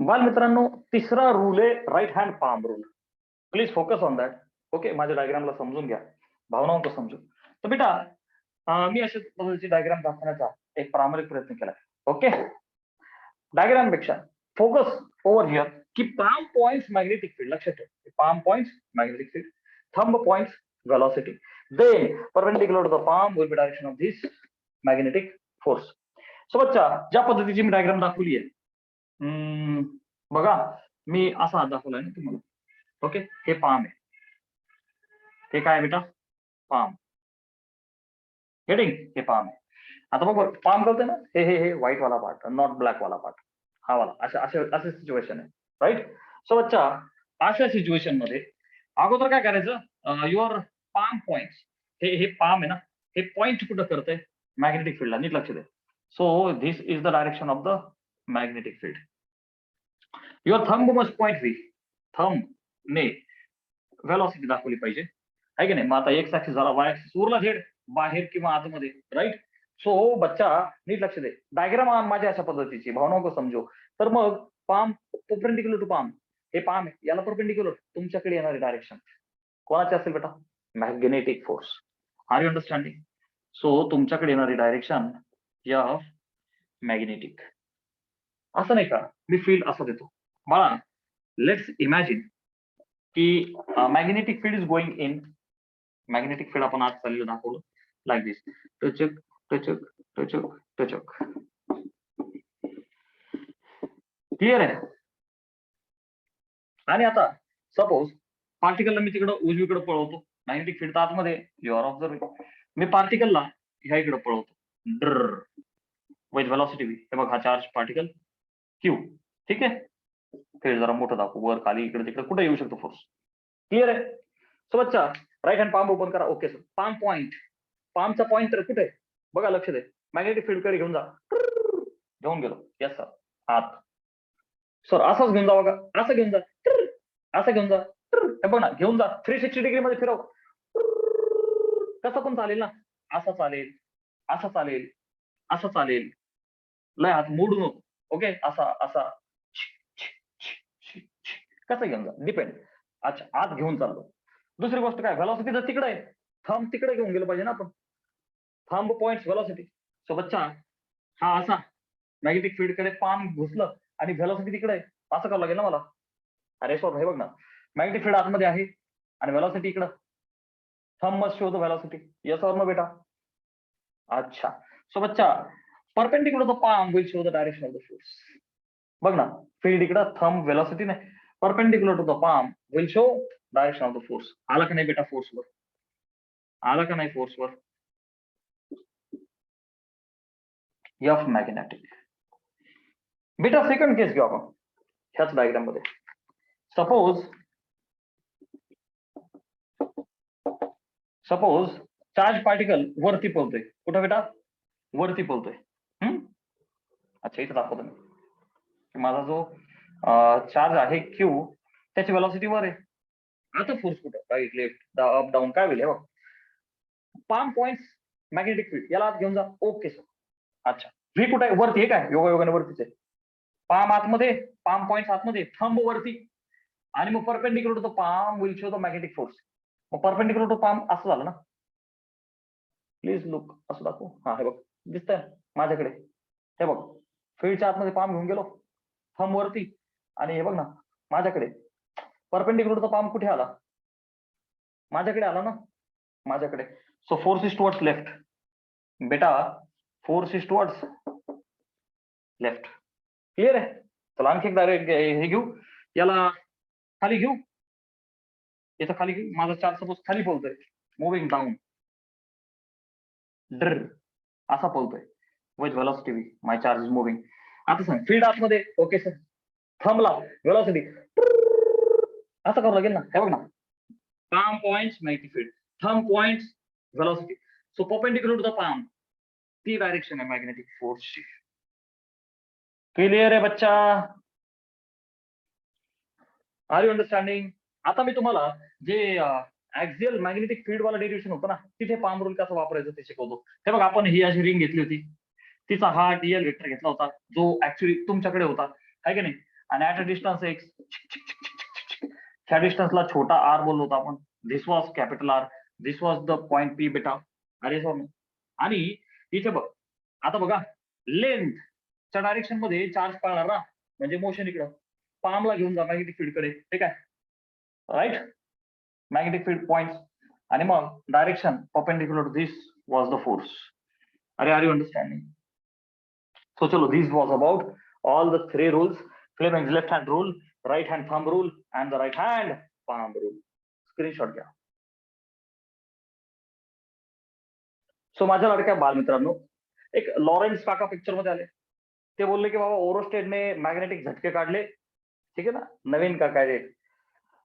बाल मित्रांनो, तिसरा रूल आहे right hand palm rule. Please focus on that. Okay, माझ्या डायग्रामला समजून घ्या, भावनाओं को समजू. तर बेटा मी अशा पद्धतीची डायग्राम दाखवण्याचा एक प्रामाणिक प्रयत्न केला. ओके, डायग्राम पेक्षा फोकस ओव्हर हिअर की पाम पॉइंट्स मॅग्नेटिक फील्ड. लक्षात ठेव, palm points magnetic field, thumb points velocity, then perpendicular to the palm will be direction of this magnetic force. So बच्चा, ज्या पद्धतीची मी डायग्राम दाखवली आहे, बघा मी असा हात दाखवलाय ना तुम्हाला. ओके, हे पाम आहे, हे काय बेटा, पाम. गेटिंग? हे पाम आहे. आता बघ पाम करतोय ना, हे हे हे व्हाईट वाला पार्ट, नॉट ब्लॅक वाला पार्ट, हा वाला. असे सिच्युएशन आहे, राईट. सो बच्चा, अशा सिच्युएशन मध्ये अगोदर काय करायचं, युअर पाम पॉइंट्स, हे पाम आहे ना, हे पॉइंट कुठं करतंय, मॅग्नेटिक फील्डला. नीट लक्ष दे. So this is the direction of the magnetic field. Your thumb must point V. Thumb ने व्हेलॉसिटी दाखवली पाहिजे, आहे की नाही. मग आता एक्स ऍक्सिस झाला, वाय ऍक्सिस उरला झेड, बाहेर किंवा आतमध्ये, राईट. सो बच्चा नीट लक्ष दे, डायग्राम माझ्या अशा पद्धतीची, भावनाओं को समजो. तर मग पाम परपेंडिक्युलर टू पाम, हे पाम आहे, याला परपेंडिक्युलर तुमच्याकडे येणारी डायरेक्शन कोणाची असेल बेटा, magnetic force. Are you understanding? So तुमच्याकडे येणारी डायरेक्शन या मॅग्नेटिक. असं नाही का, मी फील्ड असं देतो बाळा. लेट्स इमॅजिन की magnetic field is going in. Magnetic field आपण आज चाललेलं दाखवलं लाईक दिस, टचक टचक टचक टचक. क्लिअर आहे? आणि आता सपोज पार्टिकलला मी तिकडं उजवीकडे पळवतो, मॅग्नेटिक फील्ड आतमध्ये, युअर ऑब्झर्विंग. मी पार्टिकलला ह्या इकडे पळवतो ड्र विथ व्हेलॉसिटी व्ही. हे बघ, हा चार्ज पार्टिकल क्यू, ठीक आहे. फील्ड जरा मोठं दाखवू, वर खाली इकडे तिकडे कुठे येऊ शकतो फोर्स. क्लिअर आहे? सो बच्चा, राईट हँड पाम ओपन करा. Okay sir. पाम पॉइंट, पामचा पॉइंट तर कुठे आहे बघा, लक्ष दे. मॅग्नेटिक फील्ड कडे घेऊन जा. घेऊन गेलो, येस सर. आत सर, असंच घेऊन जा बघा, असं घेऊन जा, असं घेऊन जा. हे बघ ना, घेऊन जा, 360 डिग्री मध्ये फिरव. कसं पण चालेल ना, असं चालेल, असं चालेल, असं चालेल. लय हात मोडू नको. ओके, असा असा कसं घेऊन जा, डिपेंड. अच्छा, आत घेऊन चाललो. दुसरी गोष्ट काय, व्हेलॉसिटी तर तिकडे आहे, थंब तिकडे घेऊन गेलो पाहिजे ना आपण. Thumb point velocity. सो बच्चा, हा असा मॅग्नेटिक फील्ड कडे पाम घुसलं आणि व्हेलॉसिटी तिकडे आहे, असं करावं लागेल ना मला. अरे सर, हे बघ ना, मॅग्नेटिक फील्ड आतमध्ये आहे आणि व्हेलॉसिटी इकडं. Thumb must show the velocity. Yes और नो बेटा? अच्छा. सो बच्चा, perpendicular to the palm will show the direction of the force. बघ ना, फील्ड इकडं, थंब व्हेलॉसिटी नाही, perpendicular to the palm will show direction of the force. आला का नाही बेटा फोर्सवर? आला का नाही फोर्सवर? F magnetic. बेटा सेकंड केस घेऊ आपण ह्याच डायग्राम मध्ये. सपोज चार्ज पार्टिकल वरती पळतोय. कुठं बेटा? वरती पळतोय. अच्छा, इथं दाखवतो मी की माझा जो चार्ज आहे क्यू, त्याची व्हेलॉसिटी वर आहे. आता फोर्स कुठं, राईट लेफ्ट अप डाऊन काय होईल हे बघ. पाम पॉइंट्स मॅग्नेटिक फील्ड, याला आत घेऊन जा. Okay sir. अच्छा, व्ही कुठे आहे? वरती आहे काय, योगायोगाने वरतीच आहे. पाम आतमध्ये, पाम पॉइंट आतमध्ये, थंब वरती. आणि मग perpendicular to the palm will show the magnetic force. मग परपेंडिक्युलर टू पाम असं झालं ना. प्लीज लुक, असं दाखवू. हा, हे बघ, दिसतंय माझ्याकडे. हे बघ, फील्डच्या आतमध्ये पाम घेऊन गेलो, थंब वरती, आणि हे बघ ना माझ्याकडे परपेंडिक्युलर टू पाम कुठे आला? माझ्याकडे आला ना, माझ्याकडे. So force is towards left बेटा, force is towards left. Clear आहे? चला आणखी एकदा हे घेऊ, याला खाली घेऊ, याचा खाली घेऊ. माझा चार्ज सपोज खाली पळतोय, मुव्हिंग डाऊन, ड्र असा पळतोय with velocity V. My charge is moving. आता सांग, फील्ड आतमध्ये. Okay sir. थंबला व्हेलॉसिटी असं करावं लागेल ना. हे बघ ना, palm points magnetic field, thumb points velocity. So perpendicular to the palm ती डायरेक्शन आहे मॅग्नेटिक फोर्सची. क्लिअर आहे बच्चा? Are you understanding? आता मी तुम्हाला जे ऍक्सियल मॅग्नेटिक फील्ड वाला डेरिव्हेशन होतं ना, तिथे पाम रूल कसं वापरायचं ते शिकवतो. ते बघा, आपण ही अशी रिंग घेतली होती, तिचा हा डीएल वेक्टर घेतला होता जो ऍक्च्युली तुमच्याकडे होता, आहे की नाही? आणि ऍट अ डिस्टन्स एक्स, ह्या डिस्टन्सला छोटा आर बोललो होता आपण. This was capital R, this was the point P बेटा. अरे सॉरी. आणि इथे बघ, आता बघा लेंथच्या डायरेक्शन मध्ये चार्ज पाळणार ना, म्हणजे मोशन इकडं पामला घेऊन जा मॅग्नेटिक फील्ड कडे, ठीक आहे? राईट, मॅग्नेटिक फील्ड पॉइंट, आणि मग direction perpendicular to this was the force. अरे आर यू अंडरस्टँडिंग? सो चलो, this was about all the three rules: Fleming's left hand rule, right hand thumb rule, and the right hand palm rule. Screenshot घ्या. So माझ्या लाडक्या बालमित्रांनो, एक Lawrence काका picture मध्ये आले. ते बोलले की बाबा ओरोस्टेडने मॅग्नेटिक झटके काढले, ठीक आहे ना, नवीन काका आहेत.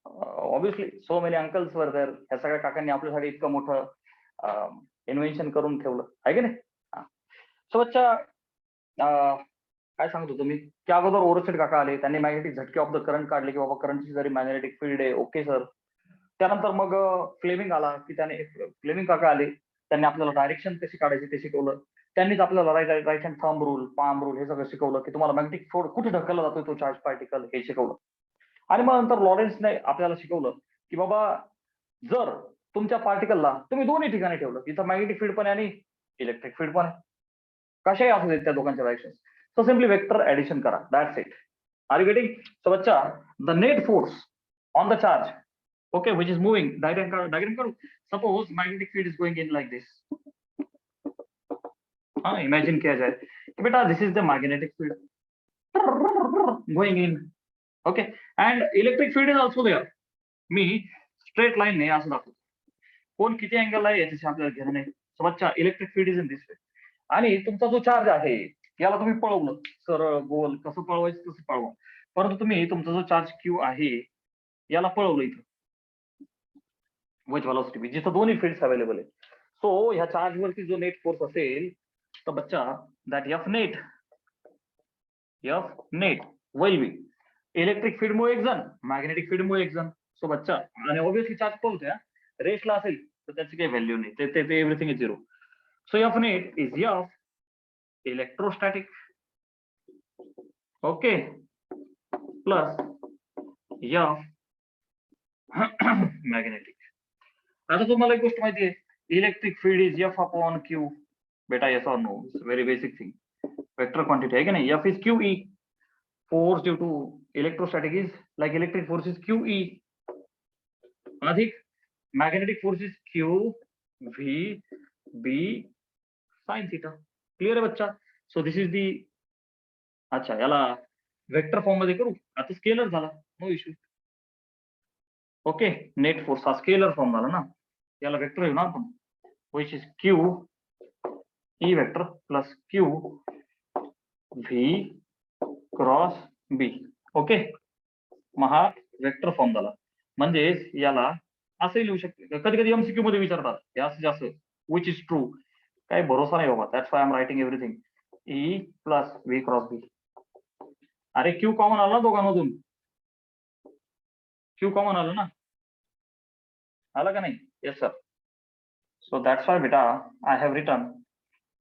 Obviously so many uncles were there. ह्या सगळ्या काकांनी आपल्यासाठी इतकं मोठं इन्व्हेन्शन करून ठेवलं, आहे की नाही? सो बच्चा, काय सांगतो तुम्ही की अगोदर ओरोस्टेड काका आले, त्यांनी मॅग्नेटिक झटके ऑफ द करंट काढले की बाबा करंटची जरी मॅग्नेटिक फील्ड आहे, ओके सर. त्यानंतर मग फ्लेमिंग आला की त्याने, फ्लेमिंग काका आले, त्यांनी आपल्याला डायरेक्शन कशी काढायची ते शिकवलं. त्यांनीच आपल्याला right hand thumb rule, palm rule हे सगळं शिकवलं की तुम्हाला मॅग्नेटिक फोर्स कुठे ढकलला जातोय तो चार्ज पार्टिकल, हे शिकवलं. आणि मग नंतर लॉरेन्सने आपल्याला शिकवलं की बाबा जर तुमच्या पार्टिकलला तुम्ही दोन्ही ठिकाणी ठेवलं, तिथं मॅग्नेटिक फील्ड पण आहे आणि इलेक्ट्रिक फील्ड पण आहे, कशाही असू देत त्या दोघांच्या direction, so simply vector addition kara, that's it. Are you getting? So bacha, the net force on the charge, okay, which is moving, diagram karu. Suppose magnetic field is going in like this. Imagine kiya jaye ki beta this is the magnetic field going in, okay, and electric field is also there. Me straight line ने असं दाखवतो, कोण किती angle आहे याच्याशी आपल्याला घेणं नाही. सो बच्चा, electric field is in this वे. आणि तुमचा जो चार्ज आहे याला तुम्ही पळवलं, सरळ गोल कसं पळवायचं तसं पळवा, परंतु तुम्ही तुमचा जो चार्ज क्यू आहे याला पळवलं इथं विथ व्हेलॉसिटी, जिथं दोन्ही फील्ड्स अवेलेबल आहेत. सो ह्या चार्ज वरती जो नेट फोर्स असेल तर बच्चा, that F net will be electric field मुळे एक जण, मॅग्नेटिक फील्ड मुळे एक जण. सो बच्चा, आणि ऑब्विसली चार्ज पळवतोय, रेस्टला असेल तर त्याची काही व्हॅल्यू नाही, ते everything is zero. So F net is F electrostatic, okay, plus F magnetic. आता तुम्हाला एक गोष्ट माहिती आहे, electric field is F upon Q. बेटा येस और no? It's very basic thing, vector quantity आहे की नाही? F is Q E, force due to electrostatic is like electric force is Q E, अधिक magnetic force is Q V B sine theta. Clear आहे बच्चा? So this is दी, अच्छा याला vector form मध्ये करू, आता स्केलर झाला, no issue. Okay, net force हा स्केलर फॉर्म झाला ना, याला वेक्टर घेऊ ना आपण, which is Q E vector plus Q V cross B. Okay, मग हा वेक्टर फॉर्म झाला. म्हणजेच याला असंही लिहू शकते, कधी कधी एमसीक्यू मध्ये विचारतात हे असं जास्त, विच इज ट्रू, काही भरोसा नाही बाबा, that's why I am writing everything. E plus V cross B. अरे क्यू कॉमन आला ना दोघांमधून, क्यू कॉमन आलं ना, आलं का नाही? Yes sir. So that's why बेटा I have written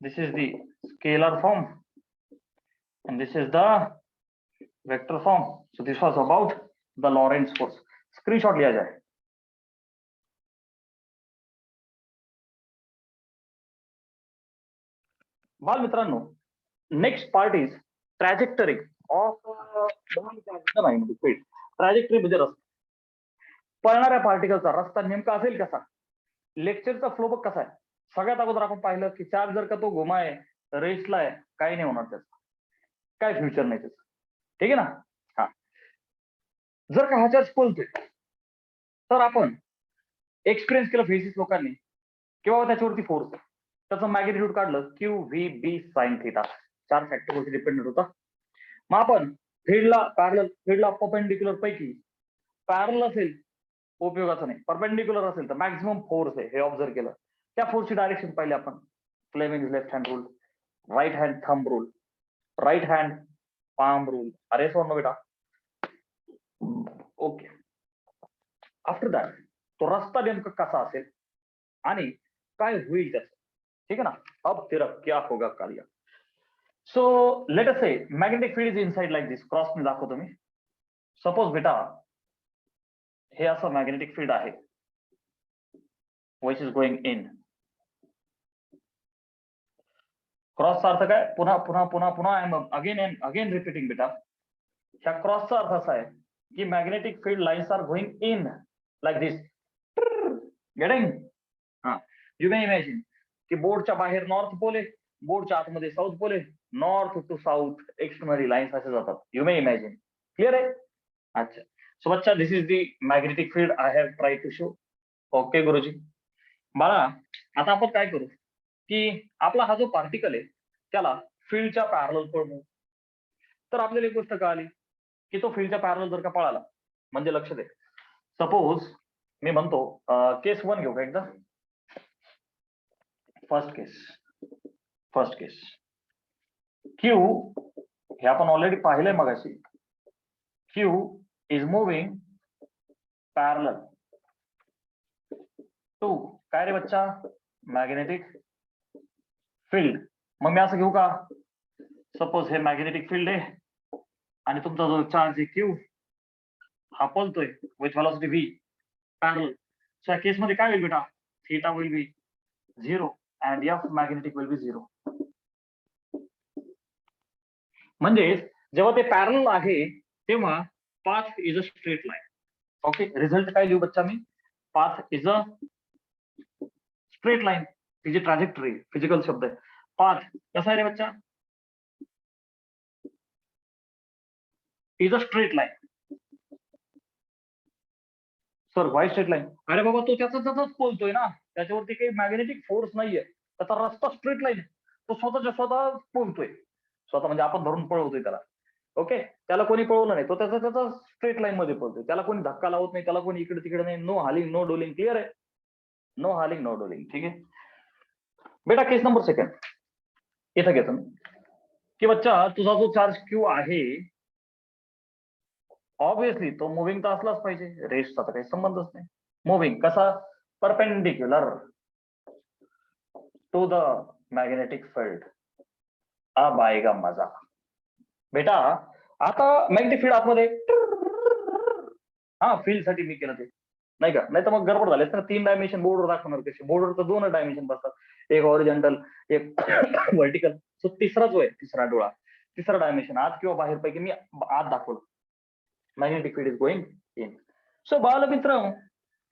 this is the scalar form and this is the vector form. So this was about the Lorentz force. Screenshot लिया जाए. बाल मित्रांनो, next part is trajectory of magnetic field. Trajectory म्हणजे रस्ता, पळणाऱ्या पार्टिकलचा रस्ता नेमका असेल कसा, लेक्चरचा फ्लो बघ कसा आहे. सगळ्यात अगोदर आपण पाहिलं की चार्ज जर का तो घुमाय, रेस्टला आहे, काही नाही होणार त्याचं, काय फ्युचर नाही त्याचं, ठीक आहे ना? हा, जर का हा चार्ज पळतोय तर आपण एक्सपिरियन्स केलं फिजिक्स लोकांनी किंवा त्याच्यावरती फोर्स, त्याचं मॅग्निट्यूड काढलं Q V B sine theta, 4 फॅक्टरवरती dependent होता. मग आपण फील्डला परपेंडिक्युलर पैकी पॅरल असेल उपयोगाचं नाही, परपेंडिक्युलर असेल तर मॅक्झिमम फोर्स आहे हे ऑब्झर्व केलं. त्या फोर्सची डायरेक्शन पाहिली आपण. Fleming left hand rule, right hand thumb rule, right hand palm rule. अरे सोनो बेटा. ओके. आफ्टर दॅट तो रस्ता नेमका कसा असेल आणि काय होईल त्याचं, ठीक आहे ना. अब तेरा क्या होगा कालिया. So let us say magnetic field is inside like this. Cross मी दाखवतो मी. सपोज बेटा हे असं मॅग्नेटिक फील्ड आहे विच इज गोइंग इन. क्रॉसचा अर्थ काय, पुन्हा पुन्हा पुन्हा पुन्हा I am again and again repeating बेटा. ह्या क्रॉसचा अर्थ असा आहे की magnetic field lines are going in like this. Getting. हा, यू मे इमॅजिन की बोर्डच्या बाहेर नॉर्थ पोल आहे, बोर्डच्या आतमध्ये साऊथ पोल आहे. नॉर्थ टू साऊथ एक्सटर्नरी लाईन्स असे जातात. You may imagine. क्लिअर आहे. अच्छा. सो बच्चा this is the magnetic field I have try to show. Okay गुरुजी. बाळा आता आपण काय करू की आपला हा जो पार्टिकल आहे त्याला फील्डच्या पॅरलल पळवू. तर आपल्याला एक गोष्ट कळाली की तो फील्डच्या पॅरलल जर का पळाला म्हणजे लक्ष दे. सपोज मी म्हणतो केस 1 घेऊ का एकदा. फर्स्ट केस क्यू हे आपण ऑलरेडी पाहिलंय मगाशी. Q is moving parallel to काय रे बच्चा, मॅग्नेटिक फील्ड. मग मी असं घेऊ का, सपोज हे मॅग्नेटिक फील्ड आहे आणि तुमचा जो चार्ज आहे क्यू हा पळतोय with velocity V parallel. So या केस मध्ये काय होईल बेटा, theta will B 0 and F magnetic will be 0. म्हणजे जेव्हा ते पॅरलल आहे तेव्हा path is a straight line. Okay. Result काय लिहू बच्चा मी, path is a straight line. तिची ट्रॅजेक्टरी फिजिकल शब्द आहे. पाथ कसा आहे रे बच्चा, is a straight line. Sir why straight line. अरे बाबा तो त्याचाच बोलतोय ना, त्याच्यावरती काही मॅग्नेटिक फोर्स नाहीये, त्याचा रस्ता स्ट्रेट लाईन. तो स्वतःच्या स्वतः बोलतोय. स्वतः म्हणजे आपण धरून पळवतोय त्याला. ओके. त्याला कोणी पळवलं नाही, तो त्याचा स्ट्रेट लाईन मध्ये पळतोय. त्याला कोणी धक्का लावत नाही, त्याला कोणी इकडे तिकडे नाही. नो हालिंग नो डोलिंग. क्लिअर आहे. नो हालिंग नो डोलिंग. ठीक आहे बेटा. केस नंबर 2 इथं घेतो मी की बच्चा तुझा जो चार्ज क्यू आहे ऑब्विसली तो मुव्हिंग तर असलाच पाहिजे. रेसचा तर काही संबंधच नाही. मुव्हिंग कसा, perpendicular to the magnetic field. अब आएगा मजा बेटा. आता मॅग्नेटिक फील्ड आतमध्ये हा फील्ड साठी मी केलं ते नाही का, नाही तर मग गडबड झाली तर 3 डायमेन्शन बोर्डवर दाखवणार कशी. बोर्डवर तर 2 डायमेन्शन बसतात, एक हॉरिझॉन्टल एक व्हर्टिकल. सो तिसरा जो आहे तिसरा डोळा, तिसरा डायमेन्शन आत किंवा बाहेर पैकी मी आत दाखवलं. Magnetic field is going in. So बालमित्र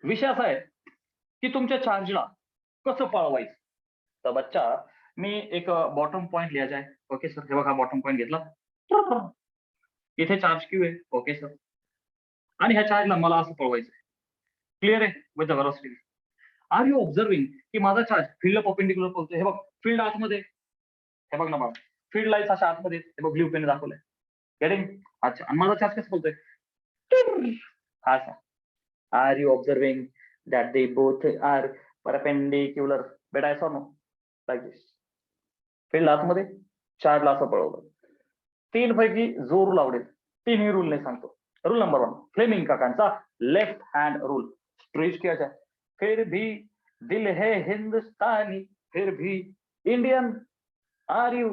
विषय असा आहे की तुमच्या चार्जला कसं पळवायचं. तर बच्चा मी एक बॉटम पॉइंट लिहायचा आहे. Okay sir. हे बघा बॉटम पॉइंट घेतला. इथे चार्ज क्यू आहे. Okay sir. आणि ह्या चार्जला मला असं पळवायचं. क्लिअर आहे. With the velocity. Are you observing की माझा चार्ज फील्डला परपेंडिक्युलर पळतोय. हे बघ फील्ड आतमध्ये, हे बघ ना मला फील्ड लाईन्स अशा आतमध्ये, हे बघ ब्ल्यू पेन दाखवलंय. गेटिंग. अच्छा. आणि माझा चार्ज कसं पळतोय असा. Are you observing that they both are perpendicular. बेटा ऐसा नो लाईक दिस. फील्ड आतमध्ये, चार्जला असं पळवलं. 3 पैकी जो रूल आवडेल 3ही रूल नाही सांगतो. रूल नंबर 1 फ्लेमिंग काकांचा लेफ्ट हँड रूल. स्ट्रेच किया जाए. फिर भी दिल है हिंदुस्तानी, फिर भी Indian. Are you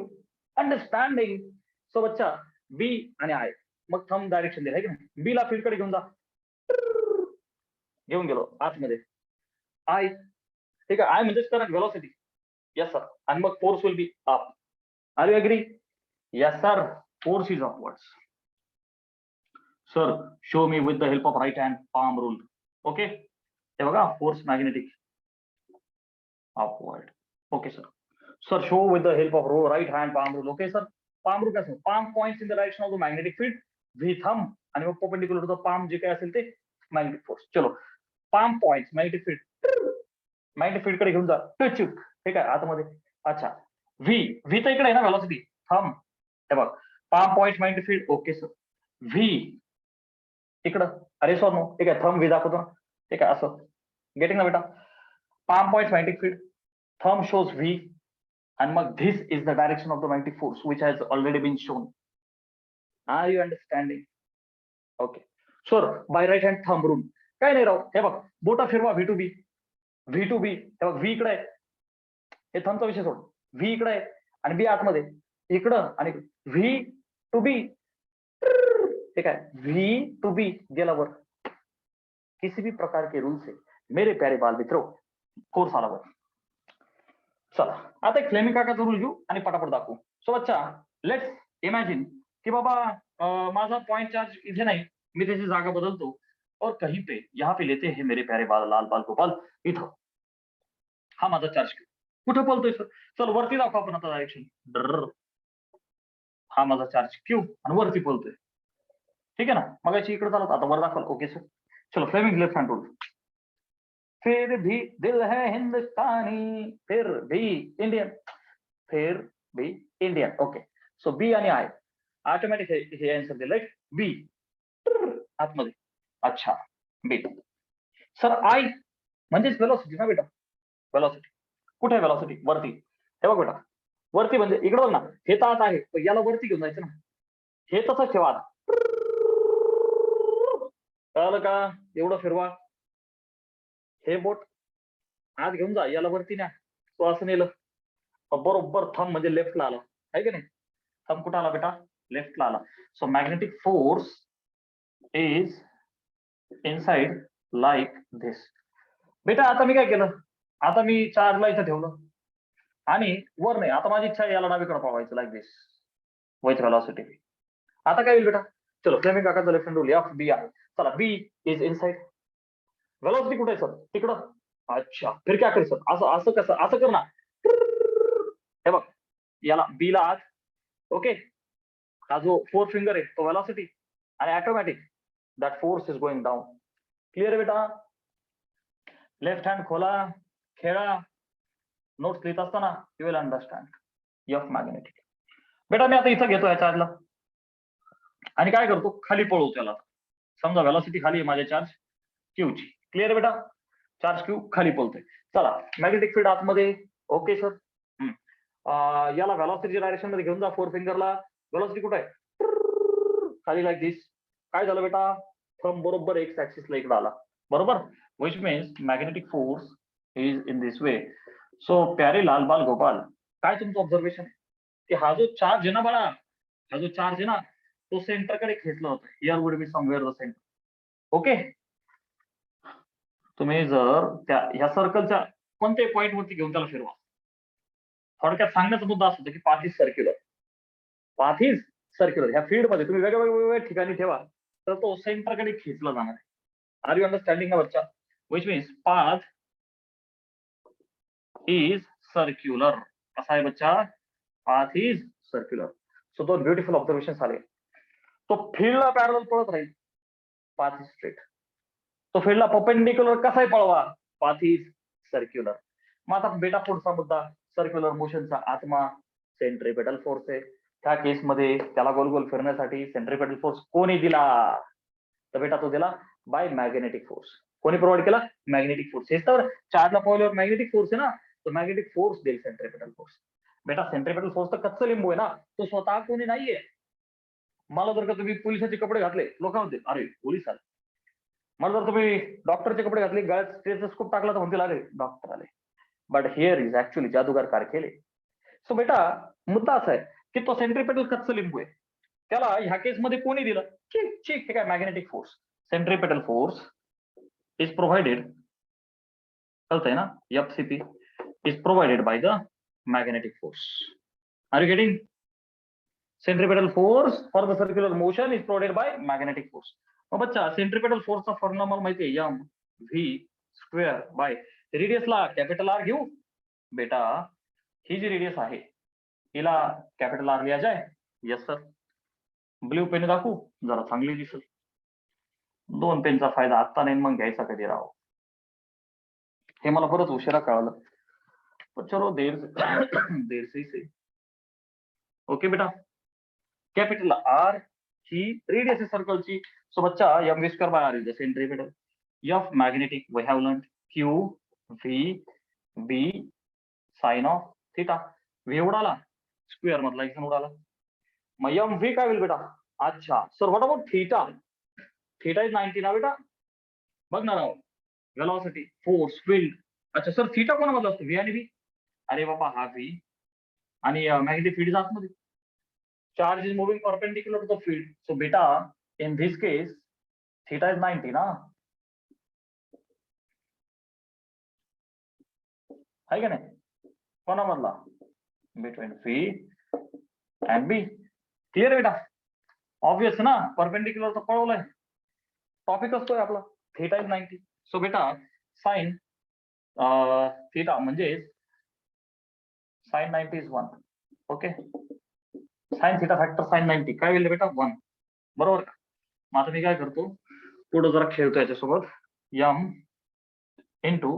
understanding. So बच्चा बी आणि आय, मग थंब डायरेक्शन दिलं आहे की नाही. बी ला फील्ड कडे घेऊन जा. घेऊन गेलो आतमध्ये. आय ठीक आहे. आय म्हणजेच करंट व्हेलॉसिटी. Yes sir. आणि मग force will be up. Are you agree. Yes, sir. Force is upwards. Sir, show me with the help of right hand palm rule. Okay. हे बघा force magnetic upward. Okay, sir. Sir, show with the help of right hand palm rule. Okay, sir. Palm rule कसं? Palm points in the direction of the magnetic field. V thumb आणि मग perpendicular to the palm जे काय असेल ते magnetic force. चलो. Palm points magnetic field. magnetic field कडे घेऊन जा. टचूक. ठीक आहे आतमध्ये. अच्छा. V तर इकडे आहे ना velocity. Thumb. हे बघ palm point magnetic field. Okay sir. V इकडं. अरे सर नो ठीक आहे. थंब व्ही दाखवतो ना. ठीक आहे असं. गेटिंग ना बेटा. Palm point magnetic field. thumb shows V, and mug this is the direction of the magnetic force which has already been shown. Are you understanding? Okay. Sure. By right hand thumb rule. काय नाही राव, हे बघ बोटा फिरवा V to B. V to B, हे बघ V इकडे आहे. हे थंबचा विषय सोड. V इकडे आहे आणि B आतमध्ये. इकडं आणि V to B. ठीक है, V to B गेला वर. किसी भी प्रकार के रूल से मेरे प्यारे बाल मित्रों फोर्स आला वर. चला आता एक फ्लेमिंग काकाचा रूल घेऊ आणि पटापट दाखवू. सो बच्चा लेट्स इमॅजिन की बाबा माझा पॉइंट चार्ज इथे नाही, मी त्याची जागा बदलतो और कहीं पे यहाँ पे लेते हैं मेरे प्यारे बाल लाल बाल गोपाल इथं. हा माझा चार्ज कुठं पळतोय सर? चल वरती दाखव आपण आता डायरेक्शन. हा माझा चार्ज क्यू आणि वरती पळतोय. ठीक है ना, मगाशी इकडे चालत आता वर दाखवलं. ओके सर, चलो फ्लेमिंग लेफ्ट हँड रूल. फिर भी दिल है हिंदुस्तानी, फिर भी इंडियन, फिर भी इंडियन. ओके, सो बी आणि आय ऑटोमॅटिक हे आन्सर दिलं राईट. बी आतमध्ये. अच्छा बी. सर आय म्हणजेच वेलोसिटी ना बेटा. वेलोसिटी कुठे आहे? वेलोसिटी वरती. हे बघ बेटा वरती म्हणजे इकडे बघ ना, हे तर आत आहे, याला वरती घेऊन जायचं ना. हे तसंच ठेवा. कळलं का? एवढं फिरवा. हे बोट आत घेऊन जा, याला वरती न्या. तो असं नेलं बरोबर थंब म्हणजे लेफ्टला आला आहे की नाही? थंब कुठं आला बेटा? लेफ्टला आला. So magnetic force is inside like this. बेटा आता मी काय केलं? आता मी चार्जला इथं ठेवलं आणि वर नाही. आता माझी इच्छा आहे याला डावीकडे पावायचं लाईक दिस विथ वेलॉसिटी. आता काय होईल बेटा? चलो फ्लेमिंग काकाचा left hand rule F B I. चला बी इज इनसाइड. वेलॉसिटी कुठे आहे सर? तिकडं. अच्छा फिर क्या कर सर? असं असं कसं? असं कर ना. हे बघ याला बी ला आत. ओके, हा जो फोर फिंगर आहे तो वेलॉसिटी आणि automatic that force is going down. Clear आहे बेटा? लेफ्ट हँड खोला, खेळा. नोट्स लिहित असताना you will understand F magnetic. बेटा मी आता इथं घेतो या चार्जला आणि काय करतो? खाली पळवतो त्याला. समजा वेलॉसिटी खाली आहे माझ्या चार्ज क्यूची. क्लिअर बेटा? चार्ज क्यू खाली पळतोय. चला मॅग्नेटिक फील्ड आतमध्ये. Okay sir. याला वेलॉसिटी डायरेक्शन मध्ये घेऊन जा. फोर फिंगरला वेलॉसिटी कुठे आहे? खाली लाईक दिस. काय झालं बेटा? थंब बरोबर एक्स ऍक्सिसला इकडे आला. बरोबर, which means magnetic force is in this way. So प्यारे लाल बाल गोपाल, काय तुमचं ऑब्झर्वेशन की हा जो चार्ज आहे ना बाळा, हा जो चार्ज आहे ना तो सेंटरकडे खेचला होता. Here would be somewhere the centre. Okay, तुम्ही जर त्या ह्या सर्कलच्या कोणत्याही पॉईंट वरती घेऊन त्याला फिरवा. थोडक्यात सांगण्याचा मुद्दा असं होता की path is circular. Path is circular. ह्या फील्ड मध्ये तुम्ही वेगवेगळ्या ठिकाणी ठेवा तर तो सेंटरकडे खेचला जाणार आहे. आर यू अंडरस्टँडिंग ना बच्चा? Which means path is circular. कसा आहे बच्चा? Path is circular. सो दोन ब्युटिफुल ऑब्झर्वेशन आले. तो फील्डला पॅरलल पळत राहील. Path is straight. तो फील्डला परपेंडिक्युलर कसाही पळवा. Path is circular. मग आता बेटा पुढचा मुद्दा, सर्क्युलर मोशनचा आत्मा सेंट्रिपेटल फोर्स आहे. त्या केसमध्ये त्याला गोल गोल फिरण्यासाठी सेंट्रिपेटल फोर्स कोणी दिला? तर बेटा तो दिला बाय मॅग्नेटिक फोर्स. कोणी प्रोव्हाइड केला? Magnetic force. हेच तर चार्जला पळवल्यावर मॅग्नेटिक फोर्स आहे ना, तो मॅग्नेटिक फोर्स देईल सेंट्रिपेटल फोर्स. बेटा सेंट्रिपेटल फोर्स तर कच्चं लिंबू आहे ना, तो स्वतः कोणी नाहीये. मला जर का तुम्ही पोलिसाचे कपडे घातले, लोक म्हणतील अरे पोलीस आले. मला जर तुम्ही डॉक्टरचे कपडे घातले, गळ्यात स्टेथोस्कोप टाकला तर म्हणतील अरे डॉक्टर आले. बट हिअर इज ऍक्च्युअली जादूगार कारकेले. सो बेटा मुद्दा असा आहे की तो सेंट्रिपेटल कच्चं लिंबू आहे. त्याला ह्या केसमध्ये कोणी दिलं? ठीक ठीक, हे काय magnetic force. Centripetal force is provided, कळतंय ना, FCP is provided by the magnetic force. Are you getting? Centripetal force for the circular motion is provided by magnetic force. मग बच्चा सेंट्रिपेटल फोर्सचा फॉर्म्युला मला माहिती आहे, एम व्ही स्क्वेअर बाय रेडियसला कॅपिटल आर घेऊ. बेटा ही जी रेडियस आहे हिला कॅपिटल आर लिहा जाय. Yes sir. ब्ल्यू पेन दाखवू जरा चांगली दिसेल. दोन पेनचा फायदा आत्ता नाही मग घ्यायचा कधी राव, हे मला परत उशिरा कळालं. पण चलो देर से. ओके बेटा, कॅपिटल आर ही रेडियस आहे सर्कलची. सो बच्चा M V square by R is the centripetal. F magnetic we have learn Q V B sine of theta. V उडाला, स्क्वेअर मधला एक जण उडाला. मग एम व्ही काय होईल बेटा? अच्छा sir, what about theta? Theta is 90 ना बेटा. बघ ना राव, वेलॉसिटी, फोर्स, फील्ड. अच्छा सर, थिटा कोणामधला असतो? व्ही आणि व्ही. अरे बाबा, हा व्ही आणि मॅग्नेटिक फील्ड आतमध्ये. Charge is moving perpendicular to the field. So बेटा, in this case theta is 90 ना, आहे का नाही? कोणामधला? Between V and B. Clear बेटा? ऑब्वियस ना, परपेंडिक्युलर तर पळवलंय. टॉपिक असतोय आपला थिटा इज 90. सो बेटा, साइन थिटा म्हणजे sine 90 is 1. Okay, sine theta factor sine 90 काय होईल बेटा? 1. बरोबर का? मग आता मी काय करतो, पुढे जरा खेळतो याच्यासोबत. एम इंटू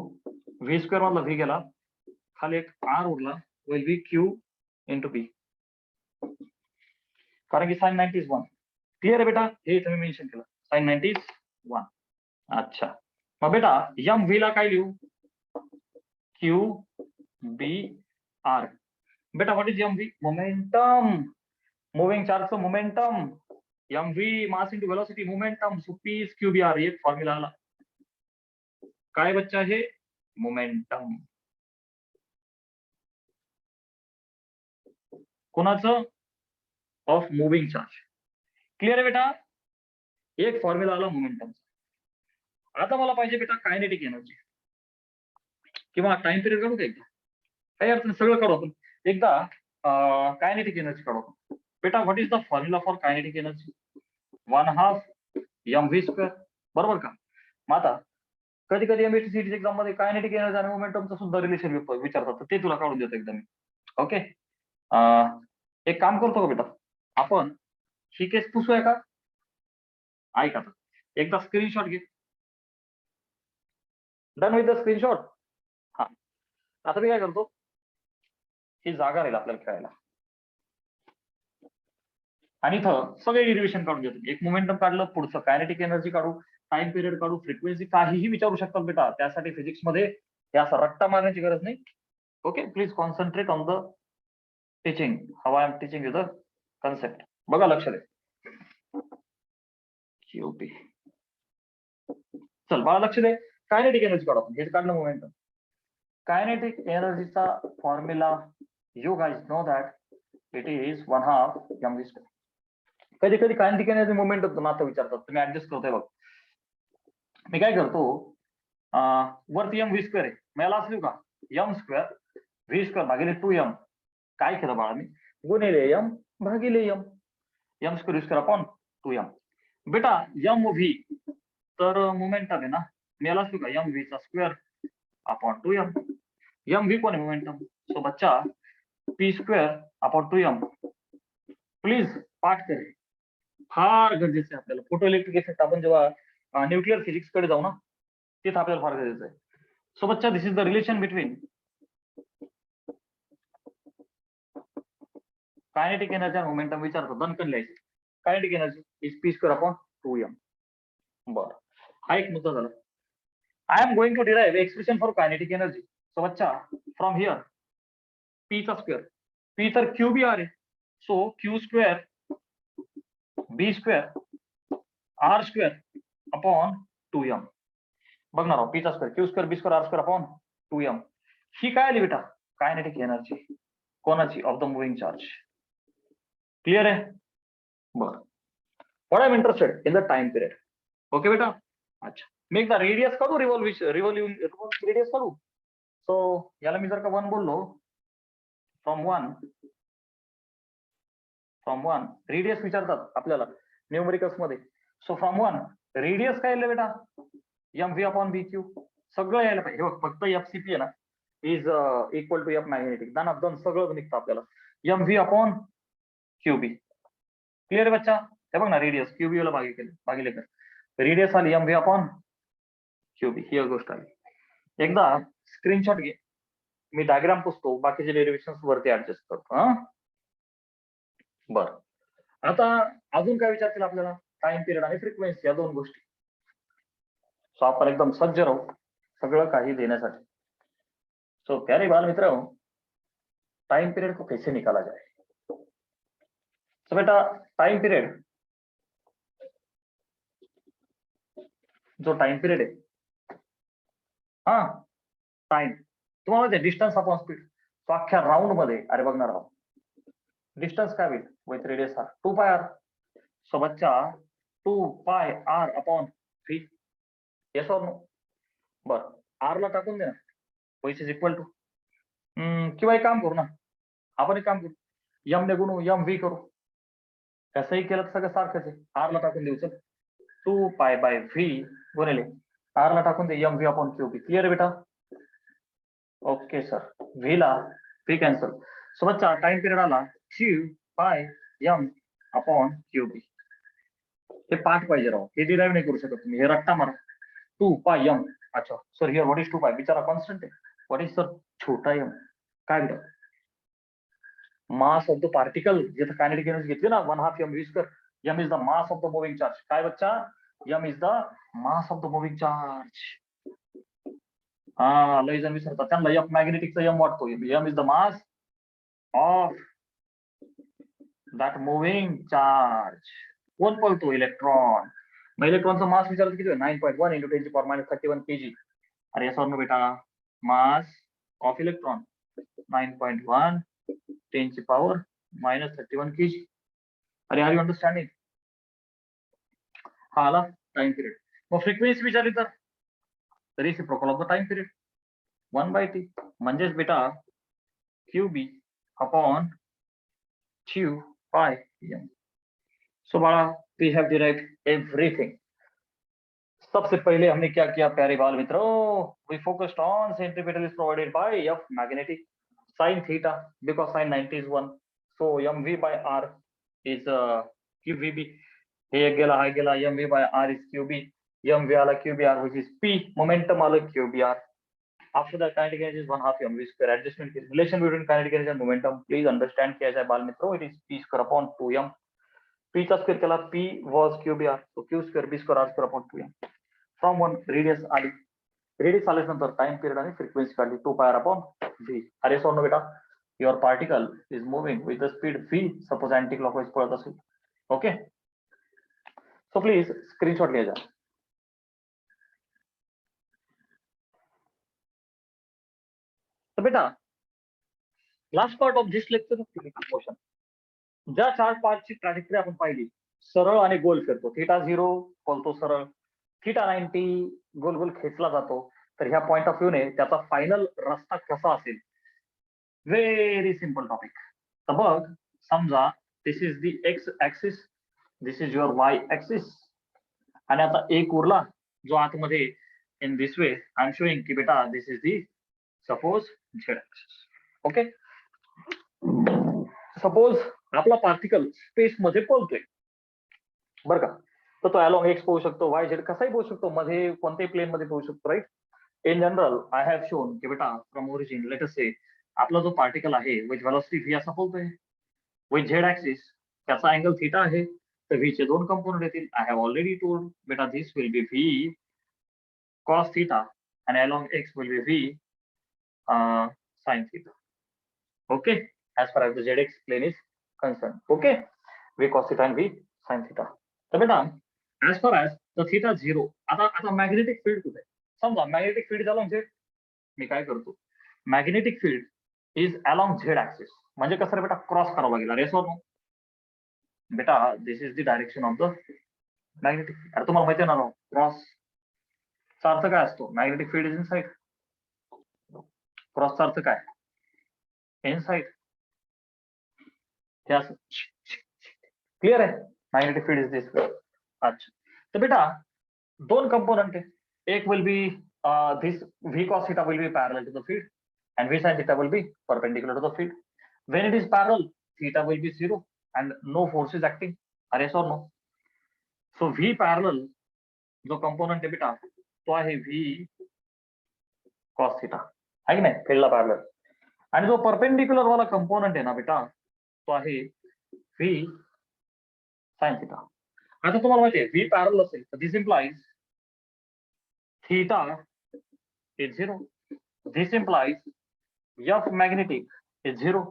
व्ही स्क्वेअर मधला व्ही गेला, खाली एक आर उरला, विल बी क्यू इंटू बी, कारण की साइन 90 इज 1. क्लिअर आहे बेटा? हे तुम्ही मेन्शन केलं, साइन 90 इज 1. अच्छा, मग बेटा एम व्ही ला काय लिहू? Q B R. बेटा what is M V? Momentum, moving चार्जचं momentum. M V mass into velocity, momentum. So P is Q B R. एक फॉर्म्युला आला. काय बच्चा हे? मोमेंटम. कोणाचं? Of moving charge. क्लिअर आहे बेटा? एक फॉर्म्युला आला मोमेंटम. आता मला पाहिजे बेटा कायनेटिक एनर्जी किंवा टाइम पिरियड काढू का एकदा? काही अडचण, सगळं काढू आपण एकदा. कायनेटिक एनर्जी काढू आपण. बेटा what is the formula for kinetic energy? 1/2 M V square. बरोबर का? मग आता कधी कधी एमएससी एक्झाम मध्ये कायनेटिक एनर्जी आणि मोमेंटमचं सुद्धा रिलेशन विचारतात, तर ते तुला काढून देतो एकदम. ओके, एक काम करतो का बेटा, आपण ही केस पुसूया का? ऐका, एकदा स्क्रीनशॉट घे. Done with the screenshot. हा, आता मी काय करतो, ही जागा राहील आपल्याला खेळायला, आणि इथं सगळे डेरिव्हेशन काढून घेतो. एक मोमेंटम काढलं, पुढचं कायनेटिक एनर्जी काढू, टाइम पिरियड काढू, फ्रिक्वेन्सी, काहीही विचारू शकतात बेटा. त्यासाठी फिजिक्स मध्ये हे असं रट्टा मारण्याची गरज नाही. Okay, please concentrate on the teaching, how I am teaching you the concept. बघा, लक्ष दे. क्यूपी, चल बाळा लक्ष दे. कायनेटिक एनर्जी काढू आपण. हे काढलं मोमेंटम. कायनेटिक एनर्जीचा formula, you guys know that it is 1/2 M V square. कधी कधी कायनेटिक एनर्जी मोमेंटम नातं विचारतात, तुम्ही ऍडजस्ट करतोय बघ. मी काय करतो, वरती एम व्ही स्क्वेअर आहे, मला असलो का एम स्क्वेअर व्ही स्क्वेअर भागिले 2m. काय केलं बाळा मी? गुणिले एम भागिले M. M square V square upon 2m. बेटा एम व्ही तर मोमेंटम आहे ना, मला असलो का एम व्ही चा square upon 2m. M V कोण आहे? मोमेंटम. सो बच्चा P square upon 2m. Please पाठ करे, फार गरजेचं आहे आपल्याला. फोटो इलेक्ट्रिक इफेक्ट आपण जेव्हा न्यूक्लिअर फिजिक्स कडे जाऊ ना, तिथं आपल्याला फार गरजेचं आहे. सो बच्चा, this is the relation between kinetic energy आणि मोमेंटम विचारतो. दणकन लिहायचं. Kinetic energy is P square upon 2m. बरं, हा एक मुद्दा झाला. I am going to derive expression for kinetic energy. So बच्चा, फ्रॉम हियर पी चा स्क्वेअर, पी तर क्यू बी आर आहे, so Q square B square R square upon 2m. बघणार आहोत, पी चा square Q square B square R square upon 2m. ही काय आली बेटा? Kinetic energy. कोणाची? Of the moving charge. Clear आहे? बरं, what I am interested in the time period. Okay बेटा? अच्छा, मी एकदा रेडियस काढू, रिव्हॉल्विंग रेडियस काढू. सो याला मी जर का 1 बोललो, फ्रॉम वन रेडियस विचारतात आपल्याला न्यूमरिकल्स मध्ये. सो फ्रॉम 1 रेडियस काय बेटा? M V upon B Q. सगळं यायला पाहिजे. फक्त एफ सी पी आहे ना, is equal to F magnetic. Then सगळं निघतं आपल्याला. M V upon Q B. Clear आहे बच्चा? हे बघ ना, रेडियस क्यू बी ला भागिले कर. रेडियस आली एम व्ही अपॉन क्यू बी. ही गोष्ट आली. एकदा स्क्रीनशॉट घे, मी डायग्राम पुसतो, बाकीचे डेरिव्हेशन वरती ऍडजस्ट करतो. हा, बरं. आता अजून काय विचारतील आपल्याला? टाइम पिरियड आणि फ्रिक्वेन्सी, या 2 गोष्टी. सो आपण एकदम सज्ज राहू सगळं काही देण्यासाठी. सो प्यारे बाल मित्र, टाइम पीरियड को कैसे निकाला जाए? तो बेटा टाइम पीरियड, जो टाइम पीरियड आहे, हा टाइम तुम्हाला डिस्टन्स अपॉन स्पीड, तो अख्ख्या राउंड मध्ये, अरे बघणार आहोत डिस्टन्स काय होईल with radius R 2 pi R. So बच्चा 2 pi R upon V, yes और नो? बर आर ला टाकून दे ना, विच इज इक्वल टू, किंवा एक काम करू ना, आपण एक काम करू, यम ने गुणू यम व्ही करू, कसंही केलं तर सगळं सारखंच आहे. आर ला टाकून देऊ, चल 2 पाय बाय व्ही गुणिले आर ला टाकून दे M V upon Q B. Clear आहे बेटा? Okay sir. व्ही ला व्ही कॅन्सल. सो बच्चा टाइम पिरियड आला क्यू पाय एम अपॉन क्यू बी. हे पाठ पाहिजे राव, हे डिराईव्ह नाही करू शकत तुम्ही, हे रट्टा मारा. 2 पाय एम, अच्छा सर हिअर व्हॉट इज 2 पाय, बिचारा कॉन्स्टंट आहे. व्हॉट इज सर छोटा एम, काय बेटा? मास ऑफ द पार्टिकल, जिथे कायनेटिक एनर्जी घेतली ना 1/2 M V square. M is the mass of the moving charge. काय बच्चा? M is the mass of the moving charge. हा लय जण विसरतात, त्यांना एफ मॅग्नेटिकचा एम वाटतो. M is the mass of that moving charge. कोण पळतो? इलेक्ट्रॉन. मग इलेक्ट्रॉनचा मास विचारतो किती? 9.1 × 10⁻31 kg. अरे येस और नो बेटा? Mass of electron 9.1 10⁻31 kg. अरे आर यू अंडरस्टँडिंग? हा आला टाइम पिरियड. मग फ्रिक्वेन्सी विचारली तर reciprocal of the time period 1/t, म्हणजेच बेटा QB upon Q pi M. सो बाळा वी हैव डिराइव्ड एवरीथिंग. सबसे पहले हमने क्या किया प्यारे बाल मित्रों? We focused on centripetal is provided by F magnetic sin theta because sin 90 is 1. So mv by r is qvb. हे एक गेला, हा गेला, mv by r is qb. mv आला qbr which is p. momentum आलं qbr. After that kinetic energy is 1/2 mv square. Adjustment is relation between kinetic energy and momentum. Please understand क्या है बाल मित्रों, it is p square upon 2m. p चा square केला, p was qbr, so q square b square r square upon 2m. From one radius आली, radius आल्यानंतर time period आणि frequency काढली 2 पाय अपॉन व्ही. अरे सोनो बेटा, your particle is moving with the speed V, suppose anti clockwise पळत असेल. Okay, so please screenshot घ्या. तर बेटा last part of this lecture motion, ज्या 4 पार्टची ट्रॅजेक्टरी आपण पाहिली, सरळ आणि गोल फिरतो, थीटा 0 बोलतो सरळ, थीटा 90 गोल गोल खेचला जातो. तर ह्या पॉइंट ऑफ व्ह्यूने त्याचा फायनल रस्ता कसा असेल? Very simple topic. तर बघ, समजा this is the X axis, this is your Y axis, आणि आता एक उरला जो आतमध्ये in this way I am showing की बेटा this is the suppose Z axis. Okay, suppose आपला पार्टिकल स्पेस मध्ये पळतोय बरं का, तर तो अलॉंग एक्स पोहू शकतो, वाय झेड कसाही पोहू शकतो, मध्ये कोणत्याही प्लेन मध्ये पोहू शकतो, right? In general I have shown की बेटा from origin let us say आपला जो पार्टिकल आहे विथ व्हेलॉसिटी व्ही असा पळतोय विथ झेड ऍक्सिस, त्याचा अँगल थीटा आहे. तर व्ही चे दोन कंपोनंट येतील. आय हॅव ऑलरेडी टोल्ड बेटा this will be V cos theta and along x will be v sin theta. Okay, as far as the zx plane is concerned. Okay, v cos theta and v sin theta. तर बेटा as far as the theta 0, आता magnetic field कुठे? समजा magnetic field along Z. मी काय करतो, magnetic field is along Z axis, म्हणजे कसं रे बेटा, क्रॉस करावं लागेल. अरे सो बेटा this is the direction of the magnetic. अरे तुम्हाला माहिती आहे ना क्रॉस चा अर्थ काय असतो? Magnetic field is inside. क्रॉसचा अर्थ काय? Inside. हे असं क्लिअर आहे? Magnetic field is this way. अच्छा, तर बेटा दोन कंपोनंट आहे, एक will be this v cos theta will be parallel to the field and v sin theta will be perpendicular to the field. When it is parallel, theta will be 0 and no force is acting. Yes or no? So v parallel जो component आहे बेटा तो आहे v cos theta, आहे की नाही, फील्डला parallel. आणि जो परपेंडिक्युलर वाला कंपोनंट आहे ना बेटा तो आहे v sin theta. आता तुम्हाला माहिती आहे v पॅरलल असेल तर this implies theta is 0. This implies F magnetic is 0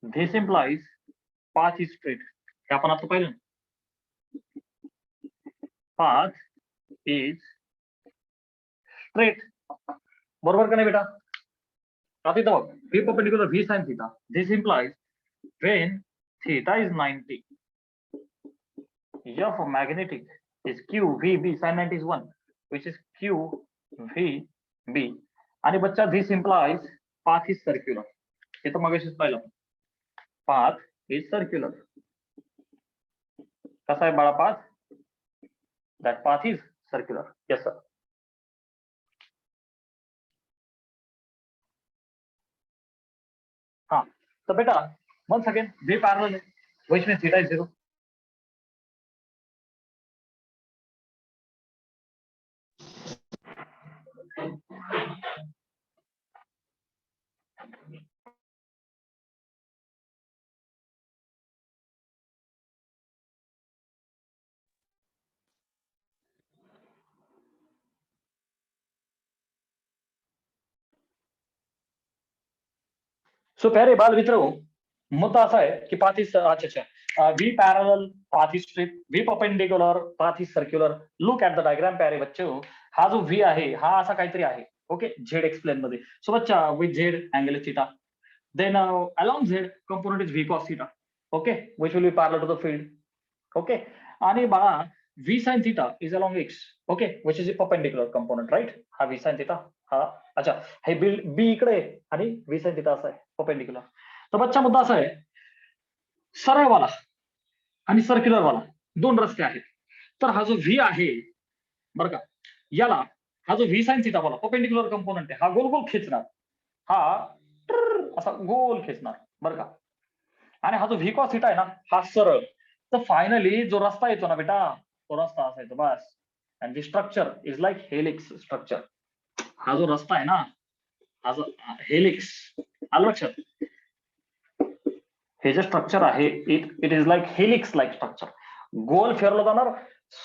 this implies path is straight. हे आपण आता पाहिलं. Path is straight. बरोबर का नाही बेटा? आता इथं बघ, v perpendicular v sin theta. This implies when theta is 90, f of magnetic is q v b sin 90 is 1, which is q v b. आणि बच्चा this implies path is circular. हे तर मगाशीच पाहिलं. Path is circular. कसा आहे बाळा path? That path is circular. Yes sir. हाँ, तो बेटा once again v parallel है, which means theta is 0. So प्यारे बाल मित्रों, मुद्दा असा आहे की पाथ इज अच्छा V parallel path is straight, V perpendicular path is circular. Look at the diagram प्यारे बच्चो. हा जो व्ही आहे हा असा काहीतरी आहे. ओके, झेड एक्स प्लेन मध्ये. सो बच्चा with Z angle is theta, then along Z component is V cos theta. Okay, which will be parallel to the field. Okay, आणि बाळा v sin theta is along x, okay, which is a perpendicular component, right? हा v sin theta, हा अच्छा हे b इकडे आणि v sin theta असा आहे perpendicular. तर बच्चा मुद्दा असा आहे, सरळ वाला आणि सर्क्युलर वाला दोन रस्ते आहेत. तर हा जो v आहे बरं का, याला हा जो v sin theta वाला perpendicular component आहे, हा गोल गोल खेचणार, हा असा गोल खेचणार बरं का. आणि हा जो v cos theta आहे ना, हा सरळ. तर फायनली जो रस्ता येतो ना बेटा, तो रस्ता असा येतो बस. And this structure is like helix structure. हा जो रस्ता आहे ना, हा जो हेलिक्स, आलं लक्षात? हे जे स्ट्रक्चर आहे it is like helix like structure. गोल फिरलं जाणार,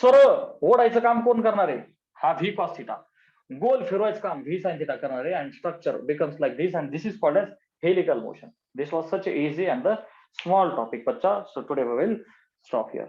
सरळ ओढायचं काम कोण करणार आहे? हा व्ही कॉस थिटा. गोल फिरवायचं काम व्ही साइन थिटा करणार आहे. And structure becomes like this and this is called as helical motion. This was such an easy and the small topic, bacha. So today we will stop here.